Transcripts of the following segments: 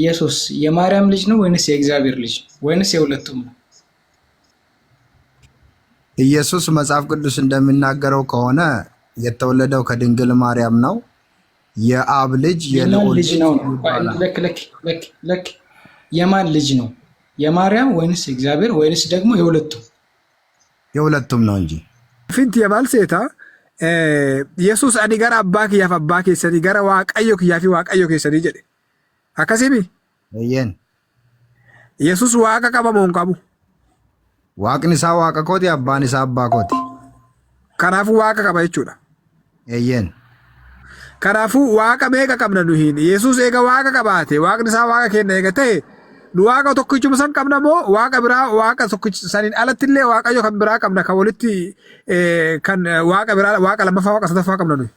ኢየሱስ የማርያም ልጅ ነው ወይንስ የእግዚአብሔር ልጅ ነው ወይንስ የሁለቱም ነው? ኢየሱስ መጽሐፍ ቅዱስ እንደሚናገረው ከሆነ የተወለደው ከድንግል ማርያም ነው። የአብ ልጅ የልዑል ልጅ ነው። ለክ የማን ልጅ ነው? የማርያም ወይንስ የእግዚአብሔር ወይንስ ደግሞ የሁለቱም? የሁለቱም ነው እንጂ ፊንት የማልሴታ ኢየሱስ አኒ ገራ አባ ኪያፍ አባ ኬሰኒ ገራ ዋቀዮ ኪያፊ ዋቀዮ ኬሰኒ ጀዴ አከሲቢ እየን ኢየሱስ ዋቀ ቀበሞን ቀቡ waaqni isaa waaqa kooti abbaan isaa abbaa kooti. Kanaafuu waaqa qaba jechuudha. Eeyyeen. Kanaafuu waaqa meeqa qabna nuyi? Yesuus eega waaqa qabaate waaqni isaa waaqa kenna eega ta'e nu waaqa tokkichuma san qabna moo waaqa biraa waaqa tokkicha saniin alattillee waaqayyo kan biraa qabna kan walitti kan waaqa biraa waaqa lammaffaa waaqa sadaffaa qabna nuyi.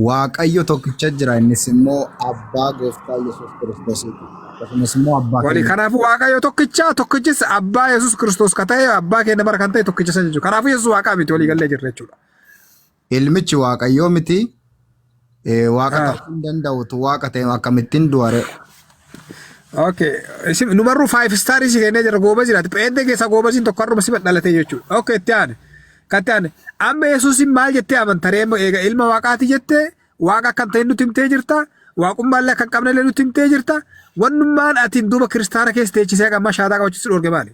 Waaqayyo tokkicha jira innis immoo abbaa gooftaa Yesuus Kiristoosiiti. Wali kanaafuu waaqayyo tokkichis abbaa Yesuus Kiristoos ka ta'e abbaa keenya mara kan ta'e tokkicha san jechuudha. Kanaafuu Yesuus waaqaa miti walii gallee jirra jechuudha. Ilmichi waaqayyoo miti waaqa ta'uu hin danda'utu waaqa ta'e akkamittiin du'are. Okay, numarru 5 star isi kennee jira gooba jiraati. Pheende keessa gooba siin tokko har'uma si dhalatee jechuudha. Okay, itti aane. Katti aane. Amma Yesuusin maal jettee amantaree eega ilma waaqaati jettee waaqa kan ta'e nutti himtee jirta. Waaqummaallee kan qabnellee nutti himtee jirta. Wannummaan atiin duuba kiristaana keessa teechisee qamma shaadaa qabachiisu dhorge maali?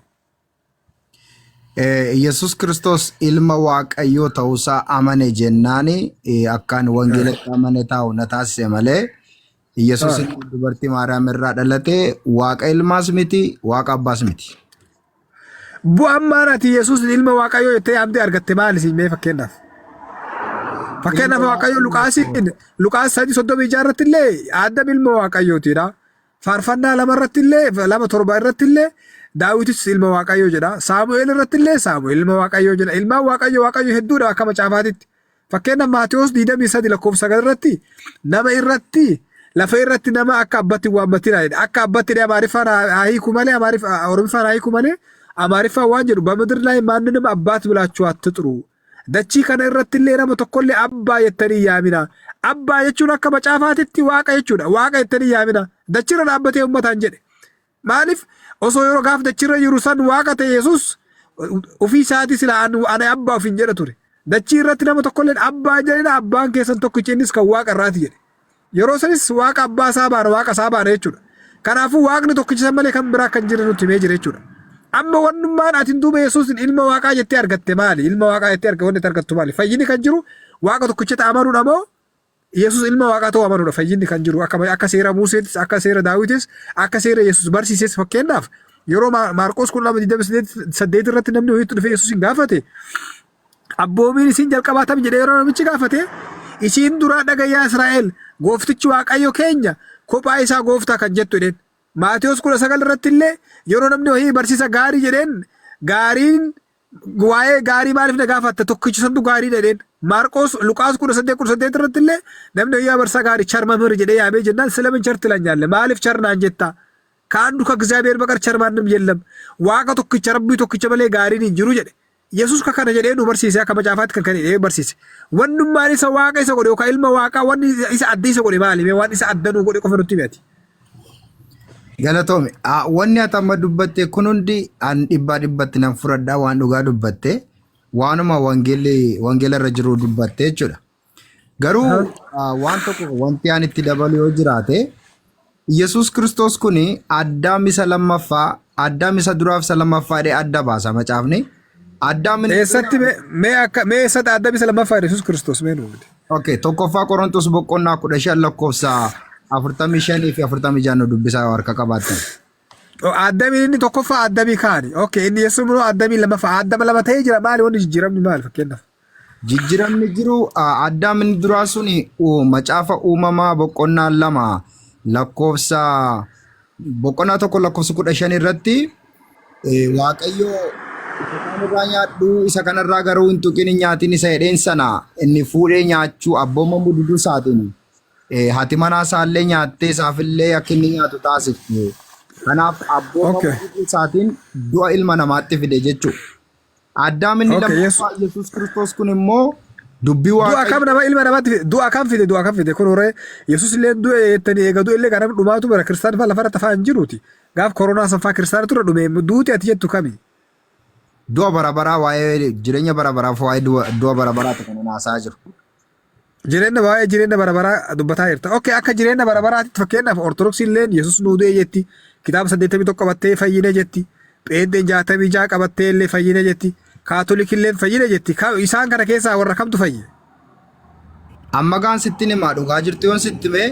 Yesuus Kiristoos ilma waaqayyoo ta'uusaa amane jennaani akkaan wangeelatti amane taa'u na taasise malee Yesuus dubartii Maariyaam irraa dhalatee waaqa ilmaas miti waaqa abbaas miti. Bu'aan maanaati Yesuus ilma waaqayyoo jettee amtee argatte maali siimee fakkeenyaaf? Fakkeenyaaf waaqayyoo Luqaas 3:36 irratti illee Aadaam ilma waaqayyootiidha. Faarfannaa 2 irratti illee 2:7 irratti illee Daawitis ilma waaqayyoo jedha. Saamu'eel irratti illee Saamu'eel ilma waaqayyoo jedha. Ilmaan waaqayyoo hedduudha akka macaafaatitti. Fakkeenyaaf Maatewos 23:9 irratti nama irratti lafa irratti nama akka abbatti waammatina jedha. Akka abbatti Amaariffaan haa hiiku malee Oromiffaan haa hiiku malee Amaariffaan waan jedhu በምድር ላይ ማንንም አባት ብላችሁ አትጥሩ. Dachii kana irratti illee nama tokkollee abbaa jettanii yaamina. Abbaa jechuun akka macaafaatitti waaqa jechuudha. Waaqa jettanii yaamina. Dachirra dhaabbatee uummataan jedhe. Maaliif osoo yeroo gaaf dachirra jiru san waaqa ta'e Yesuus ofii isaatii sila ana abbaa ofiin jedha ture. Dachii irratti nama tokkolleen abbaa jedhina abbaan keessan tokkichi innis kan waaqa irraati jedhe. Yeroo sanis waaqa abbaa isaa baana waaqa isaa baana jechuudha. Kanaafuu waaqni tokkichi san malee kan biraa kan jiru nutti himee jira jechuudha. Amma wannummaan atiin duuba Yesuusin ilma waaqaa jettee argatte maali? Ilma waaqaa jettee wanti argattu maali? Fayyinni kan jiru waaqa tokkicha amanuudha moo Yesuus ilma waaqaa ta'uu amanuudha fayyinni kan jiru akka seera Museetis akka seera Daawitis akka seera Yesuus barsiises fakkeenyaaf yeroo Maarqos 12:28 irratti namni ho'iitu dhufee Yesuusin gaafate abboomiin isin jalqabaatam jedhee yeroo namichi gaafate isiin duraa dhagayyaa Israa'el gooftichi waaqayyo keenya kophaa isaa gooftaa kan jettu jedheen. Maatewos 19 irratti illee yeroo namni ho'ii barsiisa gaarii jedheen gaariin waa'ee gaarii maaliif na gaafatta tokkichi santu gaarii jedheen. Maarqos Luqaas 18:18 irratti illee namni ho'ii barsiisa gaarii charmamir jedhee yaamee jennaan ስለምን ቸር ትለኛለህ maaliif ቸርናን ጀታ ከአንዱ ከእግዚአብሔር በቀር ቸር ማንም የለም waaqa tokkicha rabbii tokkicha malee gaariin hin jiru jedhe. Yesuus kana jedhee nu barsiise akka macaafaatti kan jedhee barsiise. Wannummaan isa waaqa isa godhe yookaan ilma waaqaa wanni isa adda isa godhe maali? Waan isa adda nu godhe qofa nutti himati. Galatoome wanni ati amma dubbatte kun hundi an dhibbatti nan fudhadhaa waan dhugaa dubbatte waanuma wangeela irra jiru dubbatte jechuudha. Garuu waan tokko wanti aan itti dabalu yoo jiraate Yesuus Kiristoos kun Addaam isa lammaffaa Addaam isa duraaf isa lammaffaa jedhee adda baasa macaafni. Eessatti mee eessatti Addaam isa lammaffaa Yesuus Kiristoos mee nuuf? Okay, tokkoffaa Qorontos boqonnaa 15 lakkoofsa 45 fi 46 dubbisaa harka qabaatan. Addaamiin inni tokkoffaa Addaamii kaani. Okay, inni Yesuus immoo Addaamii lammaffaa. Addaama lama ta'ee jira maali wanni jijjiiramni maali fakkeenyaaf? Jijjiiramni jiru Addaamiin duraa suni macaafa uumamaa boqonnaa 2 lakkoofsa boqonnaa 1 lakkoofsa 15 irratti waaqayyo isa nyaadhu isa kanarraa garuu hin tuqin nyaatin isa jedheen sana inni fuudhee nyaachuu abboomamu duduu isaatiin. Hati manaa isaallee nyaattee isaafillee akka inni nyaatu taasifte. Kanaaf abboomamu isaatiin du'a ilma namaatti fide jechuudha. Addaam inni lammaffaa Yesuus Kiristoos kun immoo dubbii du'a waaqayyo kam nama ilma namaatti fide du'a kam fide kun hore Yesuus illee du'e jettanii eega du'e illee gara dhumaatu bara kristaan fa lafarra tafaa hin jiruuti gaaf koronaa sanfaa kristaan ture dhume duuti ati jettu kami du'a barabaraa waa'ee jireenya barabaraaf waa'ee du'a barabaraati kan haasaa jiru. jireenya barabaraa dubbataa jirta okay akka jireenya barabaraatti fakkeenyaaf ortodoksii illee Yesuus nuu du'e jetti kitaaba 81 qabattee fayyine jetti Pheenxeen 66 qabattee illee fayyine jetti Kaatoliikii illee fayyine jetti isaan kana keessaa warra kamtu fayye Amma gaan sitti himaa dhugaa jirtu yoon sitti mee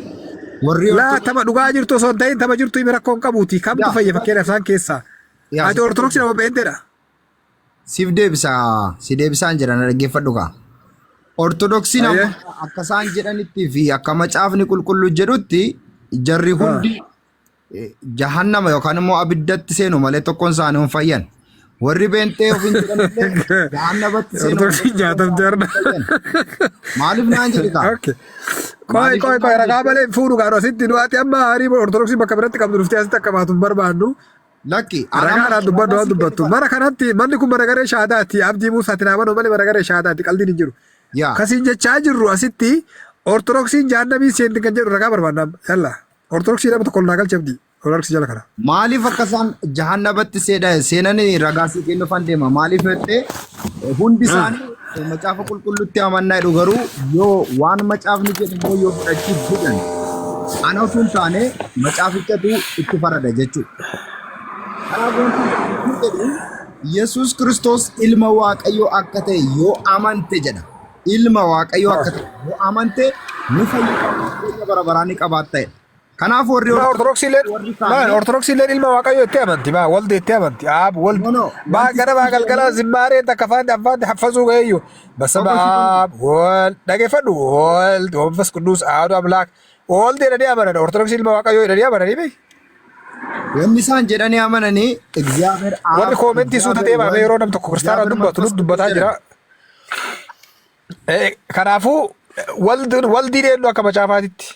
warri laa tama dhugaa jirtu osoo hin ta'in tama jirtu himi rakkoon qabuuti kamtu fayye fakkeenyaaf isaan keessaa ati ortodoksii nama Pheenxeedha si deebisaan jedhan dhaggeeffadhu kaa. Ortodoksiin akka isaan jedhanitti fi akka macaafni qulqulluu jedhutti jarri hundi jahannama yookaan immoo abiddatti seenu malee tokkoon isaanii hin fayyan. Warri Pheenxee ofiin jedhanillee jahannamatti seenu maaliif naan jedhi kaa? Qoy ragaa malee fuudhu kaa asitti du'aati amma harii ortodoksii bakka biratti qabdu dhuftee asitti akka baatu hin barbaannu. Lakki Ragaadhaan dubbadhu waan dubbattu mana kanatti manni kun maragaree shaadaatti abdii Muusaatti naamanu malee maragaree shaadaatti qaldiin hin jiru. Kasiin jechaa jirru asitti ortodoksiin jahannamii seenti kan jedhu ragaa barbaannaa yalla ortodoksii nama tokko naa galchabdi ortodoksii jala kana. Maaliif akka isaan jahannamatti seenanii ragaa si kennuufan deema maaliif jettee hundi isaanii macaafa qulqulluutti amannaa jedhu garuu yoo waan macaafni jedhu yoo fudhachuu didan ana osoo hin taane macaafichatu itti farada jechuudha. Yesuus Kiristoos ilma Waaqayyoo akka ta'e yoo amante jedha. Ilma Waaqayyoo akka ta'e yoo amante nu fayyada barabaraa ni qabaatta. Kanaaf warri ortodoksiileen ilma Waaqayyoo itti amanti baa walde itti amanti aab walde baa gara baa galgala zimmaareen takka afaan haffazuu ga'eeyyu basaba aab wal dhageeffadhu walde Manfas Qudduus aadu amlaak walde jedhanii amanan ortodoksii ilma Waaqayyoo jedhanii amananii beeyi. Wanni isaan jedhanii amananii እግዚአብሔር warri koomentii suuta deemame yeroo nam tokko kiristaanaa dubbatu nus dubbataa jira. Kanaafuu waldii dheeddu akka macaafaatitti.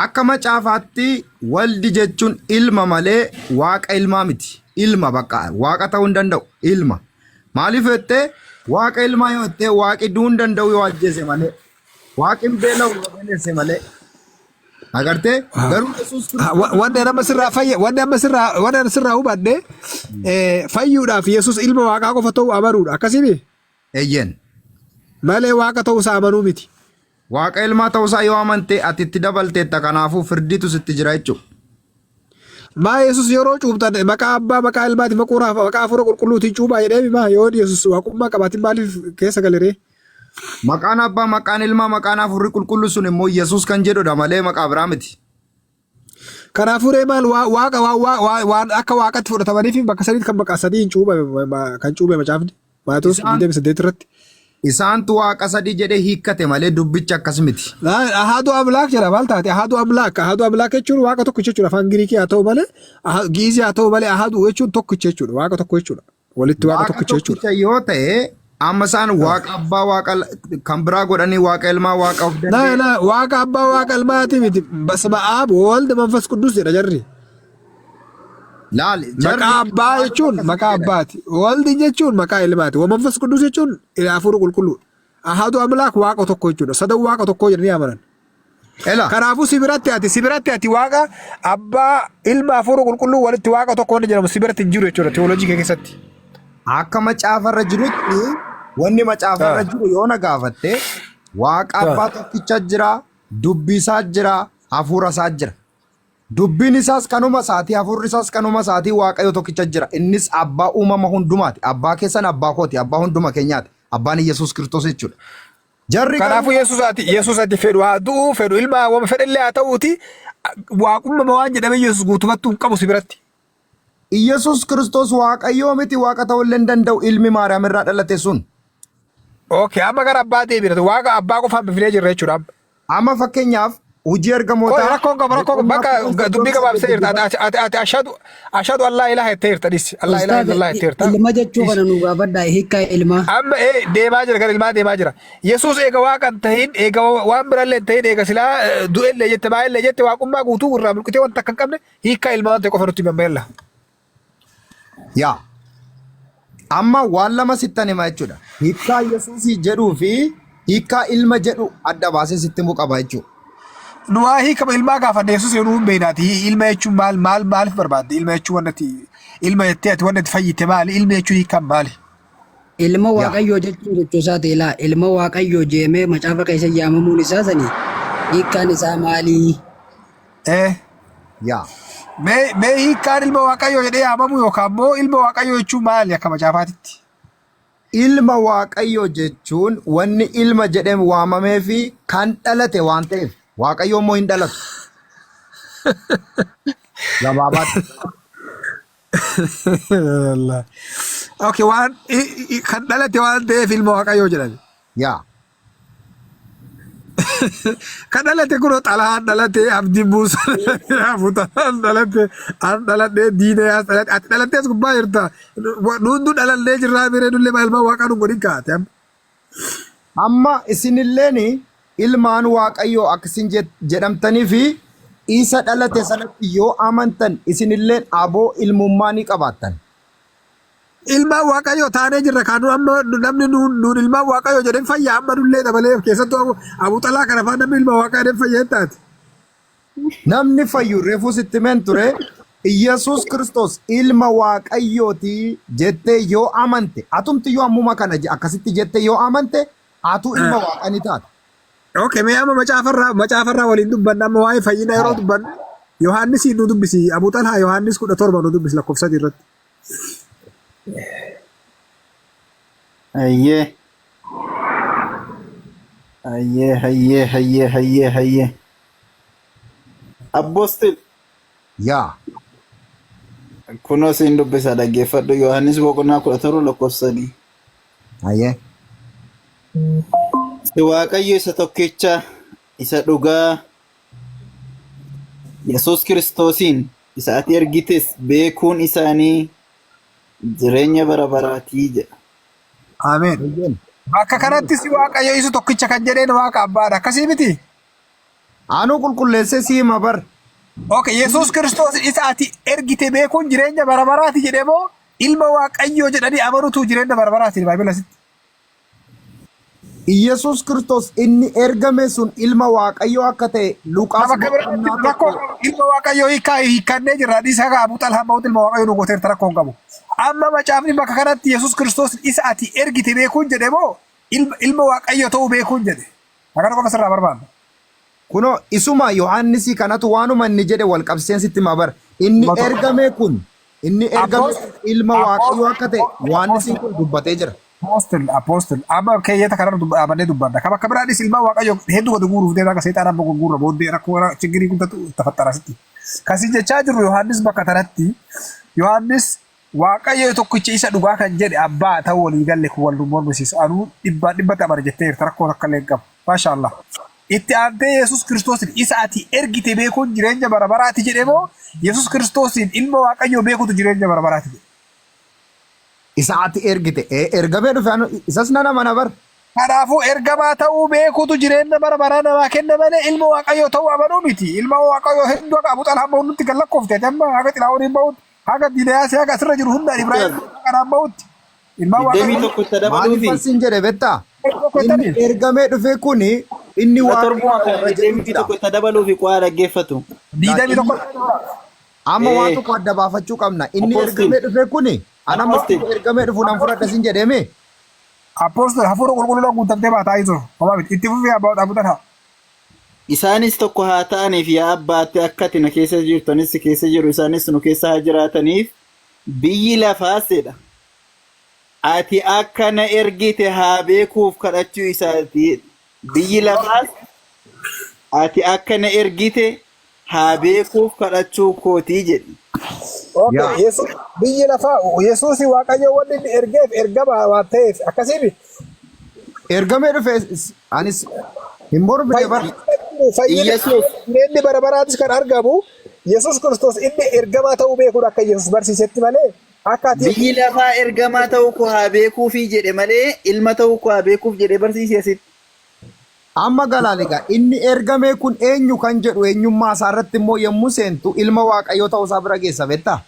Akka macaafaatti waldi jechuun ilma malee waaqa ilmaa miti. Ilma bakka waaqa ta'uu hin danda'u ilma. Maaliif jettee waaqa ilmaa yoo jettee waaqi du'uu hin danda'u yoo ajjeese malee waaqi hin beela'u yoo beelesse malee. Agartee garuu Yesuus wanti nama sirraa fayye wanti sirraa hubadhe fayyuudhaaf Yesuus ilma waaqaa qofa ta'uu amanuudha akkasii eeyyen malee waaqa ta'uu isaa amanuu miti. Waaqa ilmaa ta'uu isaa yoo amante ati itti dabalteetta kanaafuu firdiitu sitti jira jechuudha. Maa Yesuus yeroo cuubtan maqaa abbaa maqaa ilmaati maqaa hafuura qulqulluutiin cuubaa jedhee maa yoo Yesuus waaqummaa qabaatin maaliif keessa galeree? Maqaan abbaa maqaan ilmaa maqaan hafuurri qulqullu sun immoo Yesuus kan jedhudha malee maqaa biraa miti. Kanaafuu maal waaqa waan akka waaqatti fudhatamaniif bakka sadiitti kan maqaa sadii kan cuube macaafni Maatewos 28 irratti. Isaantu waaqa sadii jedhee hiikkate malee dubbicha akkas miti. Ahadu amlaak jedha maal taate ahadu amlaak jechuun waaqa tokko jechuudha afaan Giriikii haa ta'u malee Giizii haa ta'u malee ahadu jechuun tokkicha jechuudha waaqa tokko jechuudha walitti waaqa tokkicha jechuudha. Yoo ta'e amma isaan waaqa abbaa waaqa kan biraa godhanii waaqa ilmaa waaqa of danda'e. Waaqa abbaa waaqa ilmaati miti basma aab walde Manfas Qudduus jedha jarri. Maqaa abbaa jechuun maqaa abbaati. Waldi jechuun maqaa ilmaati. Manfas Qudduus jechuun hafuura qulqulluu. Ahadu amlaak waaqa tokko jechuudha. Sadan waaqa tokko jedhanii amanan. Kanaafuu sibiratti ati waaqa abbaa ilma hafuura qulqulluu walitti waaqa tokko wanta jedhamu sibiratti hin jiru jechuudha teoloojii keessatti. Akka macaafarra jirutti wanni macaafarra jiru yoo na gaafatte waaqa abbaa tokkicha jira, dubbii isaa jira, hafuura isaa jira. Dubbiin isaas kanuma isaati, hafuurri isaas kanuma isaati, waaqayyo tokkicha jira. Innis abbaa uumama hundumaati. Abbaa keessan abbaa kooti, abbaa hunduma keenyaati. Abbaan Yesuus Kiristoos jechuudha. Kanaafuu Yesuus ati fedhu haa du'u, fedhu ilma waan fedhallee haa ta'uuti waaqummaa waan jedhame Yesuus guutumatti hin qabu sibiratti. Yesuus Kiristoos waaqayyoo miti waaqa ta'uu hin danda'u ilmi Maariyaam irraa dhalate sun. Okay, amma gara abbaa deebina waaqa abbaa qofaan bifnee jirra jechuudha. Amma fakkeenyaaf hojii ergamoota rakkoon bakka dubbii gabaabsee jirta ati ashhadu an laa ilaaha jettee jirta dhisi allah ilaaha illallah jettee jirta. Ilma jechuu kana nu gaafadhaa hiikkaa ilmaa. Amma deemaa jira gara ilmaa deemaa jira. Yesuus eega waaqan tahin eega waan birallee tahin eega silaa du'ellee jette baay'ellee jette waaqummaa guutuu irraa bulqitee wanta akka hin qabne hiikkaa ilmaa wanta qofa nutti himammeella. Yaa amma waan lama sittan hima jechuudha. Hiikkaa Yesuusii jedhuu fi hiikkaa ilma jedhu adda baasee sitti himuu qaba jechuudha. Nuwaa hiikama ilmaa gaafa Yesuus yeroo hin beeknaati. Ilma jechuun maaliif barbaadde? Ilma jechuun wanti ilma jettee ati wanti fayyite maali? Ilma jechuun hiikan maali? Ilma Waaqayyoo jechuun jechuu isaati ilaa ilma Waaqayyoo jeemee macaafa keessa yaamamuun isaa sani hiikkaan isaa maali? Yaa. Mee hiikkaan ilma Waaqayyoo jedhee yaamamu yookaan immoo ilma Waaqayyoo jechuun maali akka macaafaatitti? Ilma Waaqayyoo jechuun wanni ilma jedhee waamamee fi kan dhalate waan ta'eef Waaqayyoo immoo hin dhalatu. Gabaabaatti. Okay, waan kan dhalate waan ta'eef ilma Waaqayyoo jedhame. Yaa. Kan dhalate kun Xalaan dhalate, Abdii Muusaa dhalate, Abuutaan dhalate, an dhaladhee Diineyaas dhalate, ati dhalattee as gubbaa jirta. Nuundu dhalannee jirraa biree nullee ilma Waaqaa nu godhin kaate. Amma isinilleen ilmaan Waaqayyoo akkasiin jedhamtanii fi isa dhalate sanatti yoo amantan isinilleen aboo ilmummaa ni qabaattan. Ilmaan Waaqayyoo taanee jirra kan amma namni nuun ilmaan Waaqayyoo jedheen fayyaa amma nullee dabalee keessattuu Abuu Xalaa kana fa'aa namni ilma Waaqaa jedheen fayyaa taate. Namni fayyu reefuu sitti men ture Iyyasuus Kiristoos ilma Waaqayyooti jettee yoo amante atumti yoo ammuma kana akkasitti jettee yoo amante atu ilma Waaqaa ni taata. Okay, mee amma macaafarraa waliin dubbanna amma waa'ee fayyina yeroo dubbannu Yohaannis nu dubbisi Abuu Xalaa Yohaannis 17 nu dubbisi lakkoofsa irratti. Ayyee. Abboosti. Yaa. Kunoo siin dubbisa dhaggeeffadhu Yohaannis boqonnaa 17 lakkoofsanii. Ayyee. Si Waaqayyo isa tokkicha isa dhugaa Yesuus Kiristoosiin isa ati ergites beekuun isaanii jireenya bara baraatii jedha. Ameen. Bakka kanatti si Waaqayyo isa tokkicha kan jedheen Waaqa Abbaadha. Akkasii miti? Anuu qulqulleessee si hima bar. Okay, Yesuus Kiristoos isa ati ergite beekuun jireenya bara baraati jedhee moo ilma Waaqayyoo jedhanii amanuutu jireenya bara baraati Baabilasitti? Iyyasuus Kiristoos inni ergame sun ilma Waaqayyoo akka ta'e Luqaas ilma Waaqayyoo hiikkannee jirra dhiisaa Abuu Xalaa ba'uut ilma Waaqayyoo nu gooteerta rakkoo hin qabu. Amma macaafni bakka kanatti Yesuus Kiristoos isa ati ergite beekuun jedhe moo ilma Waaqayyoo ta'uu beekuun jedhe? Akkana qofa sirraa barbaadna. Kunoo isuma Yohaannisi kanatu waanuma inni jedhe wal qabseen sitti mabar. Inni ergame kun ilma Waaqayyoo akka ta'e Yohaannisi kun dubbatee jira. Apostle. Amma keeyyata kanarra abannee dubbanna. Kan bakka biraadhis ilmaa Waaqayyoo hedduu wada guuruuf deemaa akka seexaan amma gurgurra booddee rakkoo chigirii kun tafattara sitti. Kasi jechaa jirru Yohaannis bakka kanatti Yohaannis Waaqayyo tokkicha isa dhugaa kan jedhe abbaa ta'uu walii galle kun wal mormisiisu. Anuu dhibbatti amana jettee rakkoo akka illee qabu. Maashaallah. Itti aantee Yesuus Kiristoos isa ati ergite beekuun jireenya bara baraati jedhe moo Yesuus Kiristoos ilma Waaqayyoo beekuutu jireenya bara baraati jedhe? Isa ati ergite ergamee dhufe isas nana mana bar. Kanaafuu ergamaa ta'uu beekuutu jireenya bara baraa namaa kenna malee ilma Waaqayyoo ta'uu amanuu miti. Ilma Waaqayyoo hedduu akka Abuu Xalaa bahuun nutti gallakkoofte. Amma haga Xilaawoniin bahuutti haga Diineyaasii haga asirra jiru hundaan Ibraahim kanaan bahuutti. Ilma Waaqayyoo maaliif asin jedhe bettaa? Inni ergamee dhufe kuni inni Waaqayyoo tokko itti dabaluu fi qo'aa dhaggeeffatu. Diidamii tokko amma waan tokko adda baafachuu qabna. Inni ergamee dhufe kuni anamma ergamee dhufu nan fudhadha sin jedheme. Apostle hafuura qulqulluudhaan guutamtee baataa jiru. Itti fufee Abuu Xalaa. Isaanis tokko haa ta'aniif yaa abbaatti akka ati na keessa jirtanis keessa jiru isaanis nu keessa haa jiraataniif biyyi lafaasedha. Ati akka na ergite haa beekuuf kadhachuu isaati. Biyyi lafaas ati akka na ergite haa beekuuf kadhachuu kootii jedhi. Okay, Yesuus biyyi lafaa Yesuus Waaqayyo wanni inni ergeef ergama waan ta'eef akkasiin ergamee dhufe anis hin mormine bar. Yesuus inni bara baraatis kan argamu Yesuus Kiristoos inni ergamaa ta'uu beekuun akka Yesuus barsiisetti malee akka ati biyyi lafaa ergamaa ta'uu koo haa beekuufi jedhe malee ilma ta'uu koo haa beekuuf jedhe barsiiseesitti. Amma galaaliga inni ergame kun eenyu kan jedhu eenyummaa isaa irratti immoo yommuu seentu ilma Waaqayyoo ta'uu isaa bira geessa beektaa?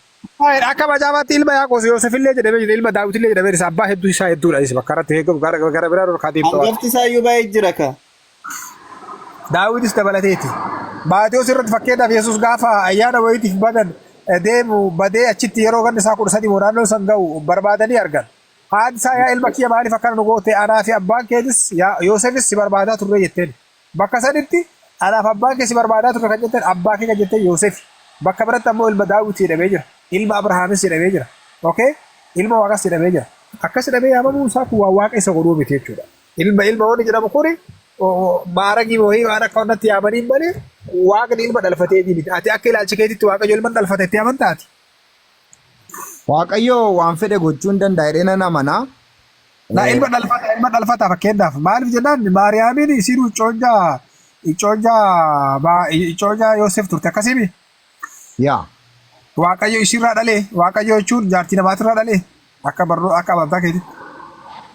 Akka macaafaatti ilma Yaaqoob Yoosef illee jedhamee jira, ilma Daawit illee jedhamee jira. Abbaa hedduu isaa hedduudha. Bakka irratti eegamu gara biraa ol kaatee Hangafti isaayyuu baay'ee jira ka. Daawitis dabalateeti. Maatiyos irratti fakkeenyaaf Yesuus gaafa ayyaana wayitiif badan deemu badee achitti yeroo ganna isaa 13 naannoo san ga'u barbaadanii argan. Haati isaa yaa ilma kiyya maaliif akkana nu goote anaa fi abbaan keetis Yoosefis si barbaadaa turre jetteen. Bakka sanitti anaaf abbaan kee si barbaadaa turre kan jetteen abbaa kee kan jetteen Yoosef. Bakka biratti ammoo ilma Daawit jedhamee jira. Ilma Abrahaamis jedhamee jira. Okay? Ilma Waaqas jedhamee jira. Akkas jedhamee yaamamuu isaa kun Waaqa isa godhuu miti jechuudha. Ilma wanni jedhamu kuni maaragii wayii waan akka wannatti yaamaniin malee Waaqni ilma dhalfatee miti. Ati akka ilaalcha keetitti Waaqayyo ilma dhalfatetti amantaati. Waaqayyo waan fedhe gochuu hin danda'a jedhee nan amana. Na ilma dhalfata fakkeenyaaf maaliif jennaan Maariyaamiin isiin icoojaa Yoosef turte akkasimi. Yaa. Waaqayyo ishiirraa dhalee Waaqayyo jechuun jaartii namaatirraa dhalee akka amantaa keetitti.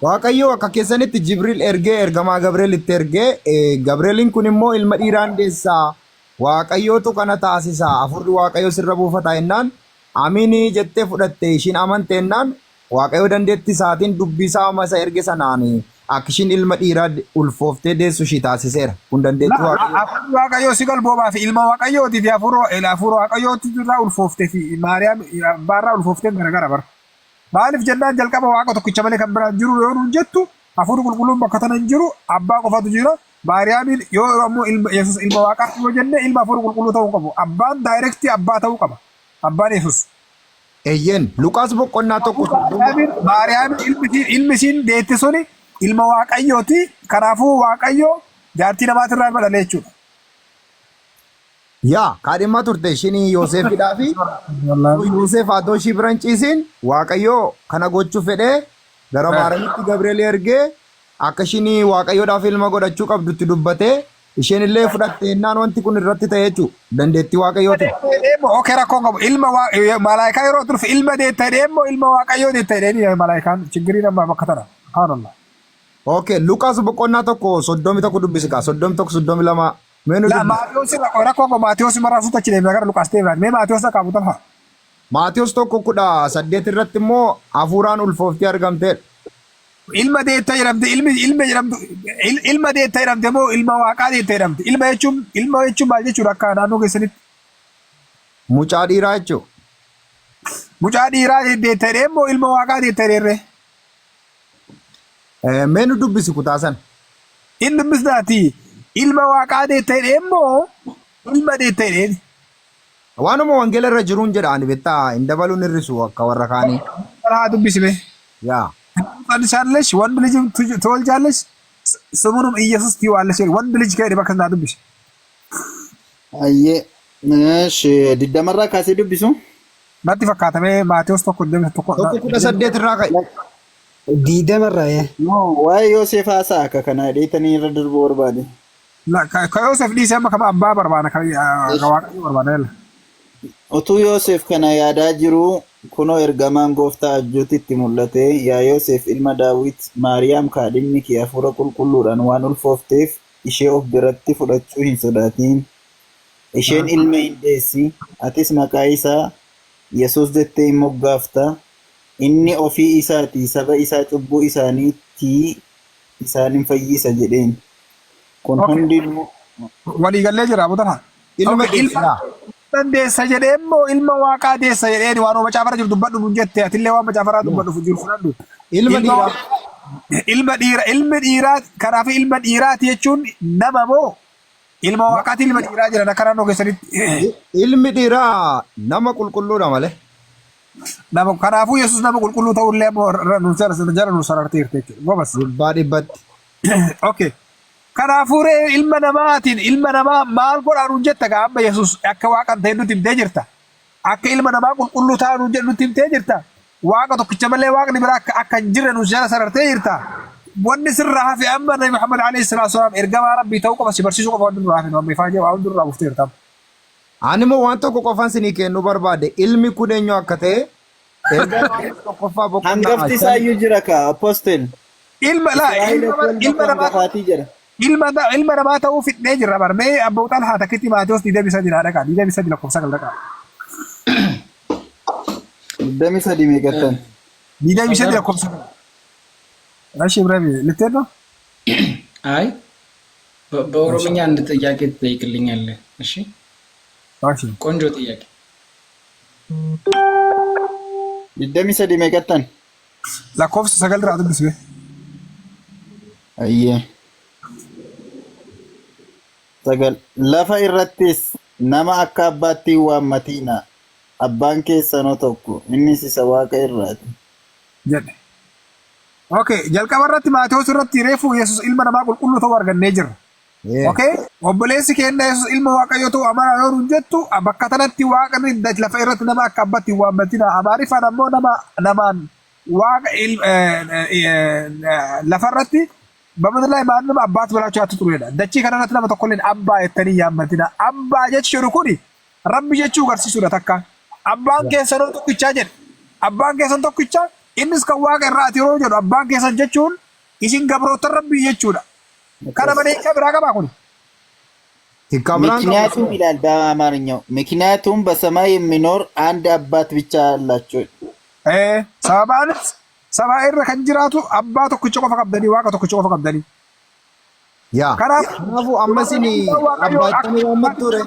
Waaqayyo akka keessanitti Jibriil ergee ergamaa Gabriel itti ergee Gabrielin kun immoo ilma dhiiraan deessaa Waaqayyootu kana taasisa afurri Waaqayyo sirra buufata jennaan amiinii jettee fudhatte ishiin amante jennaan Waaqayyo dandeetti isaatiin dubbisaa amma isa erge sanaan akka ishiin ilma dhiiraa ulfooftee deessu ishii taasiseera kun dandeetti Waaqayyo si galboomaa fi ilma Waaqayyooti fi afur Waaqayyooti irraa ulfooftee fi Maariyaam baarraa ulfooftee garagara bara. Maaliif jennaan jalqaba Waaqa tokkicha malee kan biraan jiru yoo nuun jettu hafuurri qulqulluun bakka tana hin jiru abbaa qofatu jira Maariyaamiin yoo ammoo Yesuus ilma Waaqaatti yoo jenne ilma hafuurri qulqulluu ta'uu qabu abbaan daayirektii abbaa ta'uu qaba abbaan Yesuus. Eeyyen Luqaas boqonnaa tokko Maariyaamiin ilmi isiin deette suni ilma Waaqayyooti kanaafuu Waaqayyo jaartii namaatirraa ilma dhalee jechuudha. Yaa kaadhimmaa turte ishiin Yoosefidhaa fi Yoosef haatoo ishii biran ciisin Waaqayyo kana gochuu fedhee gara Maariyaamitti Gabriel ergee akka ishiin Waaqayyoodhaaf ilma godhachuu qabdutti dubbatee isheen illee fudhattee naan wanti kun irratti ta'e jechuudha dandeettii Waaqayyooti. Okey rakkoon qabu ilma malaayikaa yeroo turfe ilma deetta deemmoo ilma Waaqayyoo deetta deemee malaayikaan chigiriin amma bakka tana. Haanallah. Okay Luqaas boqonnaa tokko 31 dubbisikaa 32 Maatiyos rakkoon Maatiyos maraasuutu achi deemee gara Luqaas deemaa mee Maatiyos akka abu tafa. Maatiyos tokko 18 irratti immoo hafuuraan ulfooftee argamteedha. Ilma deetta jedhamte ilma deetta jedhamte moo ilma Waaqaa deetta jedhamte ilma jechuun maal jechuudha akka naannoo keessanitti. Mucaa dhiiraa jechuudha. Mucaa dhiiraa deetta jedheemmoo ilma Waaqaa deetta jedheerree. Mee nu dubbisi kutaa sana. Inni dubbisnaati. Ilma Waaqaa deetta jedheemmoo ilma deetta jedheen. Waanuma wangeela irra jiruun jedhaan beektaa hin dabaluun hir'isu akka warra kaanii. Haa dubbisime. Yaa. ትወልጃለሽ ወንድ ልጅ ትወልጃለሽ ስሙንም ኢየሱስ ትይዋለሽ ወንድ ልጅ ከሄደ በከና ዱብሽ አየ እሺ ዲደመራ ካሴ ዱብሱ ማቲ ፈካተመ ማቴዎስ ተኮ ደም ተኮ ሰደት ራቀ ዲደመራ ኖ ዋይ ዮሴፍ አሳ ከከና ዴተኒ ረድር ቦርባዲ ላ ከዮሴፍ ዲሰማ ከማ አባ በርባና ከዋቀ በርባና ኦቱ ዮሴፍ ከና ያዳ ጅሩ kuno ergamaan gooftaa ajjuutitti mul'ate yaa Yoosef ilma Daawit Maariyaam kaadhimni kee hafuura qulqulluudhaan waan ulfoofteef ishee of biratti fudhachuu hin sodaatin isheen ilma hin deessi atis maqaa isaa Yesuus jettee hin moggaafta inni ofii isaatii saba isaa cubbuu isaaniitti isaanin fayyisa jedheen kun hundinuu walii gallee jira abutana ilma deessa jedheemmoo ilma Waaqaa deessa jedheeni waan macaafaraa jiru dubbadhu nun jette atillee waan macaafaraa dubbadhu jiru fudhadhu. Ilma dhiiraa kanaaf ilma dhiiraati jechuun nama moo ilma Waaqaati ilma dhiiraa jiran akka naannoo keessanitti. Ilmi dhiiraa nama qulqulluudha malee. Nama kanaafuu Yesuus nama qulqulluu ta'ullee jara nu sararteerti jechuudha. Gobas. Dhibbaa dhibbatti. Okay. Kanaafuu ilma namaatiin ilma namaa maal godhaan jetta gaamba Yesuus akka Waaqan ta'e nutti himtee jirta. Akka ilma namaa qulqulluu ta'an nutti himtee jirta. Waaqa tokkicha malee Waaqni biraa akka hin jirre nu jala sarartee jirta. Wanni sirraa hafe amma Nabi Muhammad alayhi salaatu wasalaam ergamaa Rabbii ta'uu qaba si barsiisuu qofa wanti duraa hafe nu faajee waan duraa buftee jirta. Ani immoo waan tokko qofaan sinii kennu barbaade ilmi kun eenyu akka ta'e ergamaa tokkoffaa boqonnaa. Hangafti isaayyuu jira ka apostel. Ilma namaa. Ilma namaa ta'uu fidnee jirra barmee abbootaan haa takkitti Maatiyos 23 dhaqaa 23 lakkoofsa gal dhaqaa. Diddami sadii meeqattan? Diidamii sadii lakkoofsa. እሺ ብራቢ ልትሄድ ነው? አይ በኦሮምኛ አንድ ጥያቄ ትጠይቅልኛለህ? እሺ እሺ ቆንጆ ጥያቄ። Diddami sadii meeqattan? lakkoofsa 9 irraa dubbisuu. Ayyee. Sagal lafa irrattis nama akka abbaatti waammatiina. Abbaan keessanoo tokko innis isa waaqa irraati. jedhe. Okay, jalqaba irratti Maatewos irratti reefu Yesuus ilma namaa qulqulluu ta'uu argannee jirra. Okay, obboleessi keenya Yesuus ilma Waaqayyoo ta'uu amara yoo jettu bakka tanatti waaqni lafa irratti nama akka abbaatti waammatina. Amaariffaan ammoo namaan waaqa lafa irratti በምድር ላይ ማንም አባት ብላችሁ አትጥሩ ይላል። ደቺ ከነነት nama tokkolleen abbaa ettanii yaammatina. Abbaa jechuun kun rabbi jechuu agarsiisudha takka. Abbaan keessan tokkichaa jedhe. Abbaan keessan tokkichaa innis kan waaqa irraati yeroo jedhu abbaan keessan jechuun isin gabroota rabbii jechuudha. Kana malee biraa qabaa kun. ምክንያቱም ይላል በአማርኛው ምክንያቱም በሰማይ የሚኖር አንድ አባት ብቻ አላቸው። ሰባባንስ ሰማይ irra kan jiraatu abbaa tokkicha qofa qabdanii waaqa tokkicha qofa qabdanii. yaa kanaafuu ammasini abbaa ittanii waammattu ture.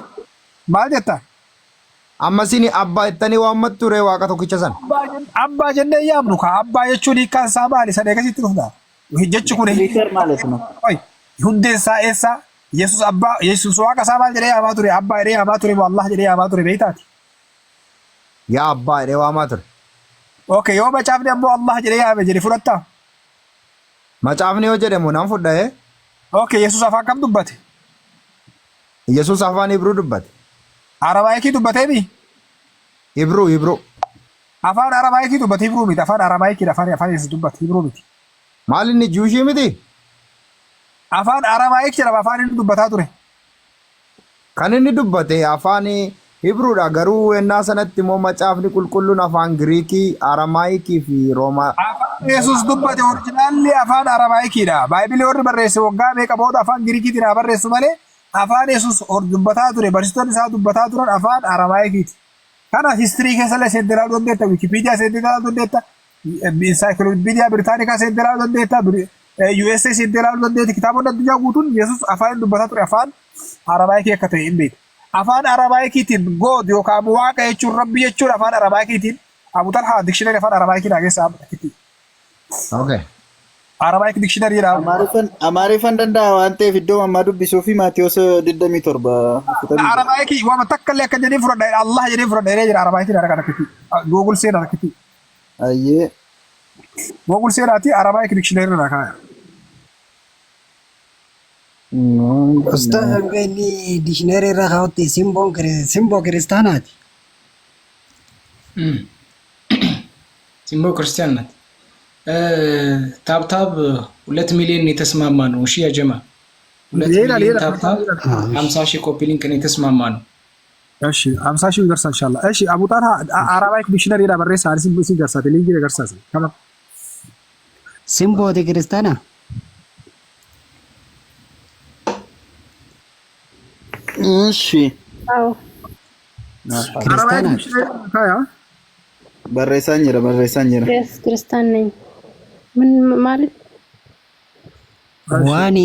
maal jetta? ammasini abbaa ittanii waammattu ture waaqa tokkicha san. abbaa jennee yaamnu ka abbaa jechuun hiikkaan isaa maali? San eegasitti dhufna. jechi kun ማለት ነው። hundeen isaa eessa? Yesuus abbaa Yesuus waaqa isaa maal jedhee yaamaa ture? abbaa jedhee yaamaa ture moo Allah jedhee yaamaa ture beektaati? yaa abbaa jedhee waamaa ture. Okay, yoo macaafni ammoo Allah jedhee yaame jedhe fudhattaa? Macaafni yoo jedhamu naan fudha'ee. Okay, Yesuus afaan kam dubbate? Yesuus afaan Ibruu dubbate. Aramaayikii dubbatee mi? Ibruu. Afaan Aramaayikii dubbate Ibruu miti. Afaan Aramaayikii afaan Yesuus dubbate Ibruu miti. Maal inni Juushii miti? Afaan Aramaayik jedhama afaan inni dubbataa ture. Kan inni dubbate afaan Ibruudha garuu ennaa sanatti immoo macaafni qulqulluun afaan Giriikii, Aramaayikii fi Roomaa. Yesuus dubbate oriijinaalli afaan Aramaayikiidha. Baayibilii warri barreesse waggaa meeqa booda afaan Giriikiitiin haa barreessu malee afaan Yesuus dubbataa ture barsiistonni isaa dubbataa turan afaan Aramaayikiiti. Kana histirii keessa illee seentee ilaaluu dandeetta, Wikipiidiyaa seentee ilaaluu dandeetta, Ensaayikiloopiidiyaa Biritaanikaa seentee ilaaluu dandeetta, USA seentee ilaaluu dandeetta. Kitaabonni addunyaa guutuun Yesuus afaan dubbataa ture afaan Aramaayikii akka ta'e hin beeku. afaan Aramaayikiitiin God yookaan waaqa jechuun rabbi jechuun afaan Aramaayikiitiin Abu Talha dikshinari afaan Aramaayikiidha keessaa abdatti. Okay. Aramaayik dikshinari jedhama. Amaariffaan danda'a waan ta'eef iddoo ammaa dubbisuu fi Maatiyos 27. Aramaayikii waan takka illee akka jedhee fudhadha Allah jedhee fudhadha jira Aramaayikiin harka rakkati. Google seenaa rakkati. Ayyee. Google seenaati Aramaayik dikshinari irraa kaaya. Ustaz ini dictionary irra kaa'utti simboo kiristaanaati. ሲምቦ ክርስቲያን ናት። ታብታብ 2 ሚሊዮን የተስማማ ነው። እሺ ያጀማ 2 ሚሊዮን ታብታብ 50 ሺህ ኮፒ ሊንክ ነው የተስማማ ነው። እሺ 50 ሺህ ይደርሳል ኢንሻአላህ። እሺ አቡ ጣልሃ አረባይክ ዲክሽነሪ ዳ በሬሳ ሲምቦ ሲደርሳት ሊንክ ይደርሳል። ከማ ሲምቦ ክርስቲያና እሺ አዎ አረባይክ ዲክሽነሪ ታያ በሬሳኝ ክርስቲያን ነኝ። ምን ማለት ዋኒ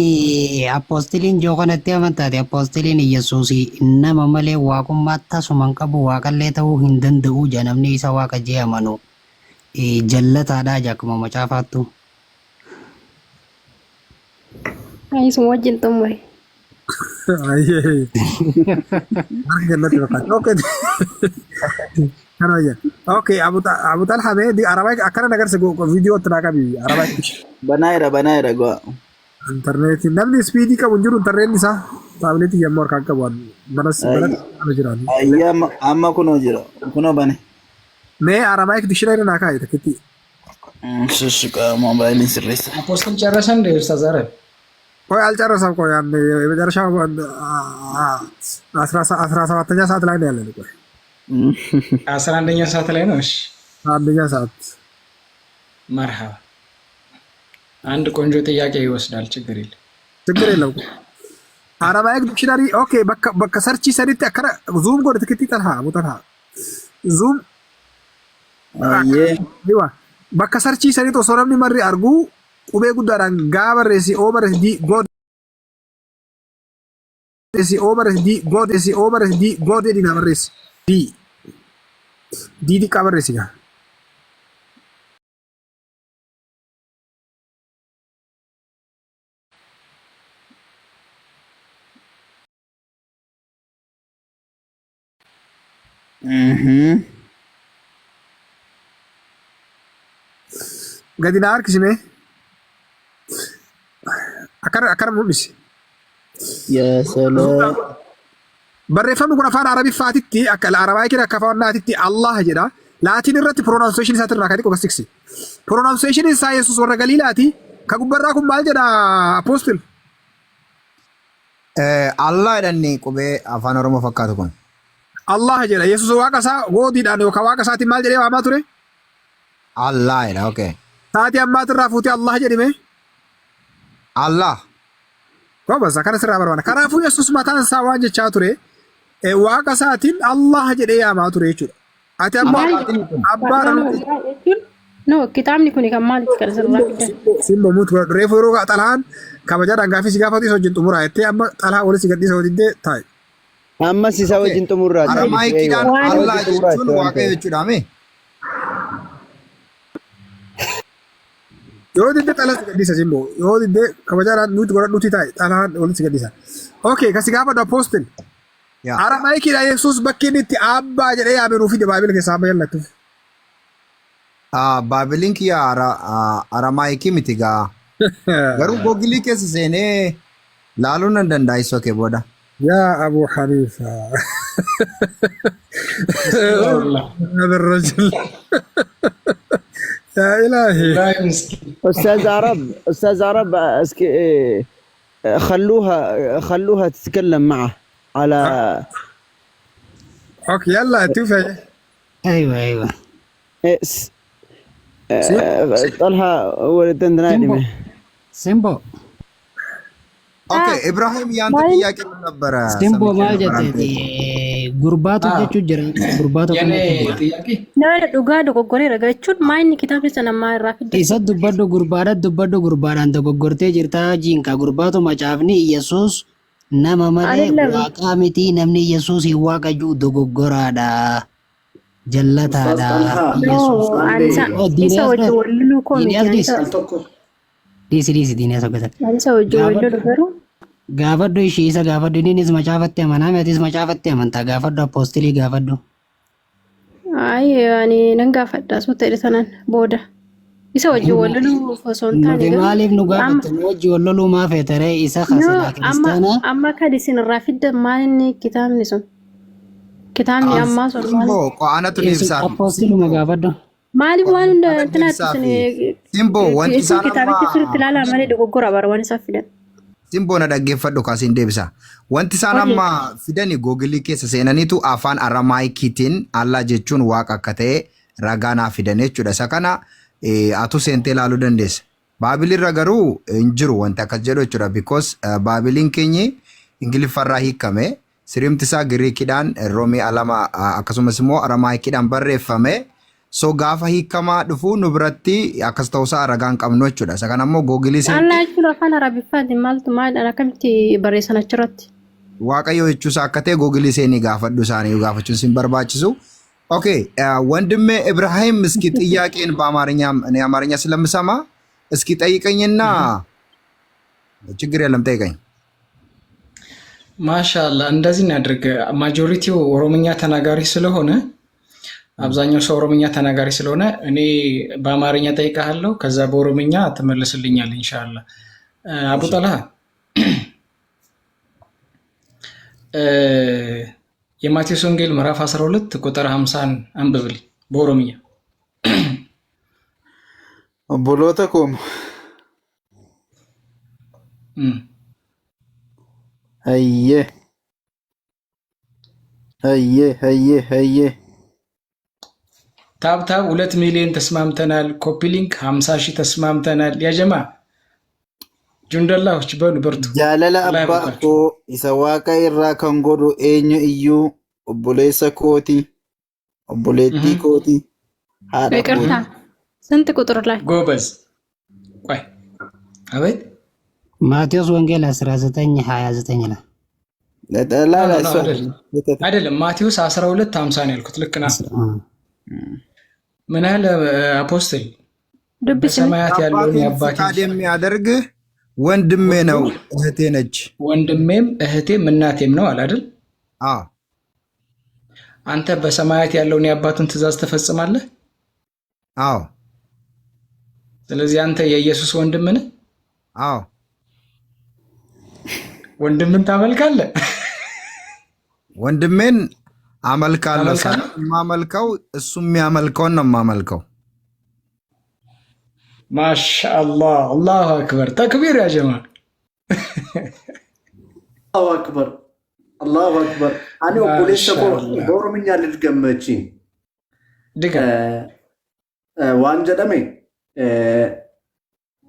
አፖስቶሊን ጆከነቴ አመንታቲ አፖስቶሊን ኢየሱስ ኢነማ መሌ ዋቁማታ ሱመን ቀቡ ዋቀሌ ተው ሂንደንደኡ ጀነምኒ ኢሳ ዋቀ ጀያመኑ ጀለታዳ ጃክሞ መጫፋቱ አይስ ወጅን ተሞይ አየ ማርገለት በቃ ኦኬ Karaya. Okay, Abu Talha me di Arabic akana nagar se go video tanaga bi Arabic. Banaira go. Internet namni speed ka bunjuru internet ni sa tablet ya mor ka wan banas jirani. Ayya amma kuno bane. Me Arabic dictionary na ka ita kiti. Shishka mobile sirris. አፖስትል ጨረሰ እንደ ኡስታዝ አረ ቆይ አልጨረሰም። ቆይ አንዴ የመጨረሻው 17ኛ ሰዓት ላይ ነው ያለው። ቆይ 11ኛ ሰዓት ላይ ነው። እሺ 11ኛ ሰዓት መርሃባ። አንድ ቆንጆ ጥያቄ ይወስዳል። ችግር የለም። አረባይክ ዲክሽነሪ ኦኬ። በቃ ሰርች ሰሪት አከረ ዙም ጎደ ትክቲ ጠልሃ ሙጠልሃ ዙም Ayyee. Diwa. Bakka sarchiisanii osoo namni marri arguu qubee guddaadhaan gaa barreessi oo barreessi di god oo barreessi di god oo barreessi di god jedhina barreessi di xiqqaa barreessi gaa. Gadi na harkisime akkana mul'isi. Yaa salaam. Barreeffamni kun afaan Arabiffaatitti akka Arabaayikiin akka afaan naatitti Allah jedha. Laatiin irratti pronunciation isaati irraa kan xiqqoo siksi. Pronunciation isaa Yesuus warra Galiilaati. Ka gubbarraa kun maal jedha apostil? Allah jedhanii qubee afaan Oromoo fakkaatu kun. Allah jedha. Yesuus waaqa isaa goodiidhaan yookaan waaqa isaatiin maal jedhee waamaa ture? Allah jedha okay. Taati ammaatirraa fuutee Allah jedhime. Allah. Goobasa kana sirraa barbaada. Kanaafuu Yesuus mataan isaa waan jechaa ture waaqa isaatiin Allah jedhee yaamaa ture jechuudha. Ati amma abbaan No, kitaabni kun kan maaliif kan sirraa fiddan? Simbo mutu reefu yeroo xalaan kabajaadhaan gaaffii si gaafatu isa wajjin xumuraa jettee amma xalaa walitti si gadhiisa wajjin taa'e. Ammas isa wajjin xumurraa. Aramaayikiidhaan Allah jechuun waaqayyo jechuudha mee? Yoo didde xala si gadhiisa Simbo. Yoo didde kabajaadhaan nuti godhadhuuti taa'e xalaan walitti si gadhiisa. Okay, kasi gaafadhu apostil. Aramaayikiidhaan Yesuus bakki inni itti abbaa jedhee yaame nuuf fide baay'ina keessaa amma yaallattuuf. Baabiliin kiyya Aramaayikii miti gaa. Garuu googilii keessa seenee laaluu nan danda'a isa kee booda. Yaa Abu Hanifa. هذا الرجل. يا إلهي. أستاذ عرب خلوها تتكلم معه على اوكي يلا توفى. ايوه طلها ولدن نادمه سيمبو اوكي ابراهيم ያንተ ጥያቄ ምን ነበር? ሲምቦ ማለት ጉርባቱ ጀቹ ጅራ ጉርባቱ Nama dhugaa dogoggoree ragachuun maayinni kitaabni sana maa irraa fidda? isa dubbaddo gurbaadhaan dogoggortee jirta jiinka gurbaatu macaafni Yesuus nama malee waaqaa miti namni Yesuus hin waaqayyu dogoggoraadha jallataadha Yesuus Isa wajjin walloluu koo miti. dhiisi diinee soggatan Isa wajjin walloluu garuu gaafadhu ishii isa gaafadhu innis macaafatti amanaa meetis macaafatti amantaa gaafadhu apoostilii gaafadhu. ani nan gaafadha suuta jedhe sanan booda. Isa wajjin walloluu osoo hin taane garuu maaliif nu gaafattu nu wajjin walloluu maa feetaree isa kasalaa kiristaanaa. Amma kan isin irraa fidda maalinni kitaabni sun? Kitaabni ammaa sun maali? Qo'aanatu ni ibsa. Apoostiluma gaafadhu. Maaliif waan hunda intinaatti isin Simbo wanti isaan kitaabichi sirriitti ilaalaa malee dogoggora bara waan isaaf fidan. Simbo na dhaggeeffadhu kaasiin deebisa. Wanti isaan amma fidani googilii keessa seenaniitu afaan Aramaayikiitiin Allah jechuun waaqa akka ta'e ragaa naa fidan jechuudha. Isa kana atu seentee ilaaluu dandeessa. Baabiliirra garuu hin jiru wanti akkas jedhu jechuudha. Because baabiliin keenyi Ingiliffarraa hiikame siriimti isaa Giriikidhaan Roomii alama akkasumas immoo Aramaayikiidhaan barreeffame. So gaafa hiikamaa dhufu nu biratti akkas ta'uusaa ragaan qabnu jechuudha. Isa kana immoo googilii seentee. Allah jechuun afaan Arabiffaati maaltu maal akkamitti barreessan achirratti? Waaqayyo jechuusaa akka ta'e googilii seenii gaafadhu isaanii gaafachuun sin barbaachisu. Okay, ወንድሜ ኢብራሂም እስኪ ጥያቄን በአማርኛ ስለምሰማ እስኪ ጠይቀኝና ችግር የለም ጠይቀኝ። ማሻአላ እንደዚህ እናድርግ። ማጆሪቲው ኦሮምኛ ተናጋሪ ስለሆነ አብዛኛው ሰው ኦሮምኛ ተናጋሪ ስለሆነ እኔ በአማርኛ ጠይቃለሁ፣ ከዛ በኦሮምኛ ትመልስልኛል ኢንሻአላ። አቡ ጠልሃ የማቴዎስ ወንጌል ምዕራፍ 12 ቁጥር 50 አንብብልኝ በኦሮምኛ። بلوتكم هيه ታብ 2 ሚሊዮን ተስማምተናል። ኮፒ ሊንክ 50 ሺህ ተስማምተናል። ያ ጀማ ጁንደላዎች በሉ በርቱ። ጃለላ አባኮ ኢሰዋቃ ኢራ ከንጎዶ ኤኙ እዩ ኦቦሌሰ ኮቲ ኦቦሌቲ ኮቲ haadha ይቅርታ abbootii. ስንት ቁጥር ላይ ጎበዝ። ቆይ አቤት ማቴዎስ ወንጌል 19:29 ላይ Laala ነው አይደለም። ማቴዎስ 12:50 ነው ያልኩት። ልክ ነህ። ምን ያህል አፖስትል ዱብስ በሰማያት ያለውን የአባቴ ፈቃድ የሚያደርግ ወንድሜ ነው እህቴ ነች። ወንድሜም እህቴም እናቴም ነው አለ አይደል? አዎ አንተ በሰማያት ያለውን የአባቱን ትእዛዝ ትፈጽማለህ። አዎ ስለዚህ አንተ የኢየሱስ ወንድም ነህ። አዎ ወንድምን ታመልካለህ። ወንድሜን አመልካለሁ። የማመልከው እሱ የሚያመልከውን ነው የማመልከው። ማሻአላህ አላሁ አክበር ተክቢር ያ ጀማ አላሁ አክበር አላሁ አክበር። አኔ ኦቦሌሰ ኮ በኦሮምኛ ልድገመቺ ድጋ ዋን ጀደሜ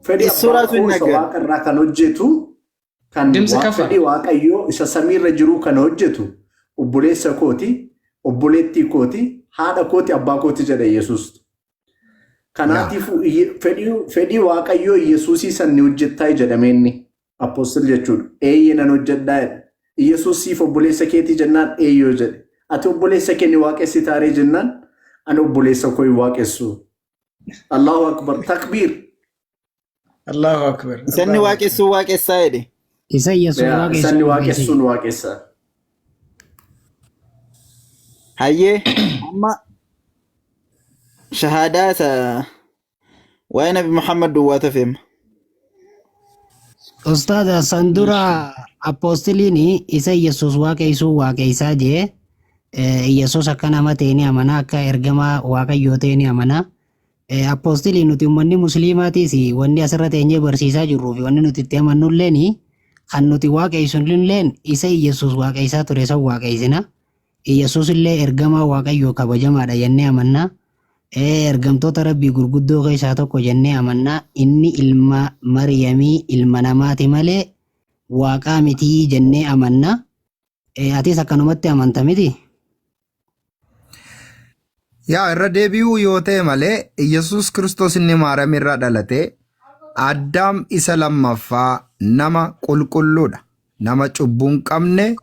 ፈዲ ሱራቱ ይነገር ዋቀራ ከኖጀቱ kan fedhi waaqayyo isa samiirra jiru kana hojjetu obboleessa kooti obboleettii kooti haadha kooti abbaa kooti jedha Yesuus. Kanaatiif fedhii waaqayyo Yesuusii sanni hojjettaa jedhameenni apostil jechuudha. Eeyyee nan hojjedhaa jedha. Yesuusiif obboleessa keetii jennaan eeyyoo jedhe. Ati obboleessa kee waaqessi taaree jennaan ani obboleessa koo waaqessu. Allahu akbar takbiir. Allahu akbar. Sanni waaqessu waaqessaa jedhe. isa Yesuus Sanni waaqessuun waaqessa. Hayyee amma shahaadaata waa'ee Nabi Muhammad duwwaa tafeema. Ustaada sandura apostiliin isa Yesuus waaqessuu waaqessaa jee Yesuus akka nama ta'e ni amana, akka ergamaa waaqayyoo ta'e ni amana. Apostiliin nuti uummanni musliimaatis wanni asirra teenyee barsiisaa jirruu fi wanni nuti itti amannulleen kan nuti waaqessunilleen isa Yesuus waaqessaa ture san waaqessina. Yesuus illee ergamaa waaqayyoo kabajamaadha jennee amanna. Ergamtoota rabbii gurguddoo keessaa tokko jennee amanna. Inni ilma Maryamii ilma namaati malee waaqaa mitii jennee amanna. Atis akkanumatti amanta miti? yaa irra deebi'uu yoo ta'e malee Yesuus Kiristoos inni Maariyaam irraa dhalate Addaam isa lammaffaa nama qulqulluudha. Nama cubbuu hin qabne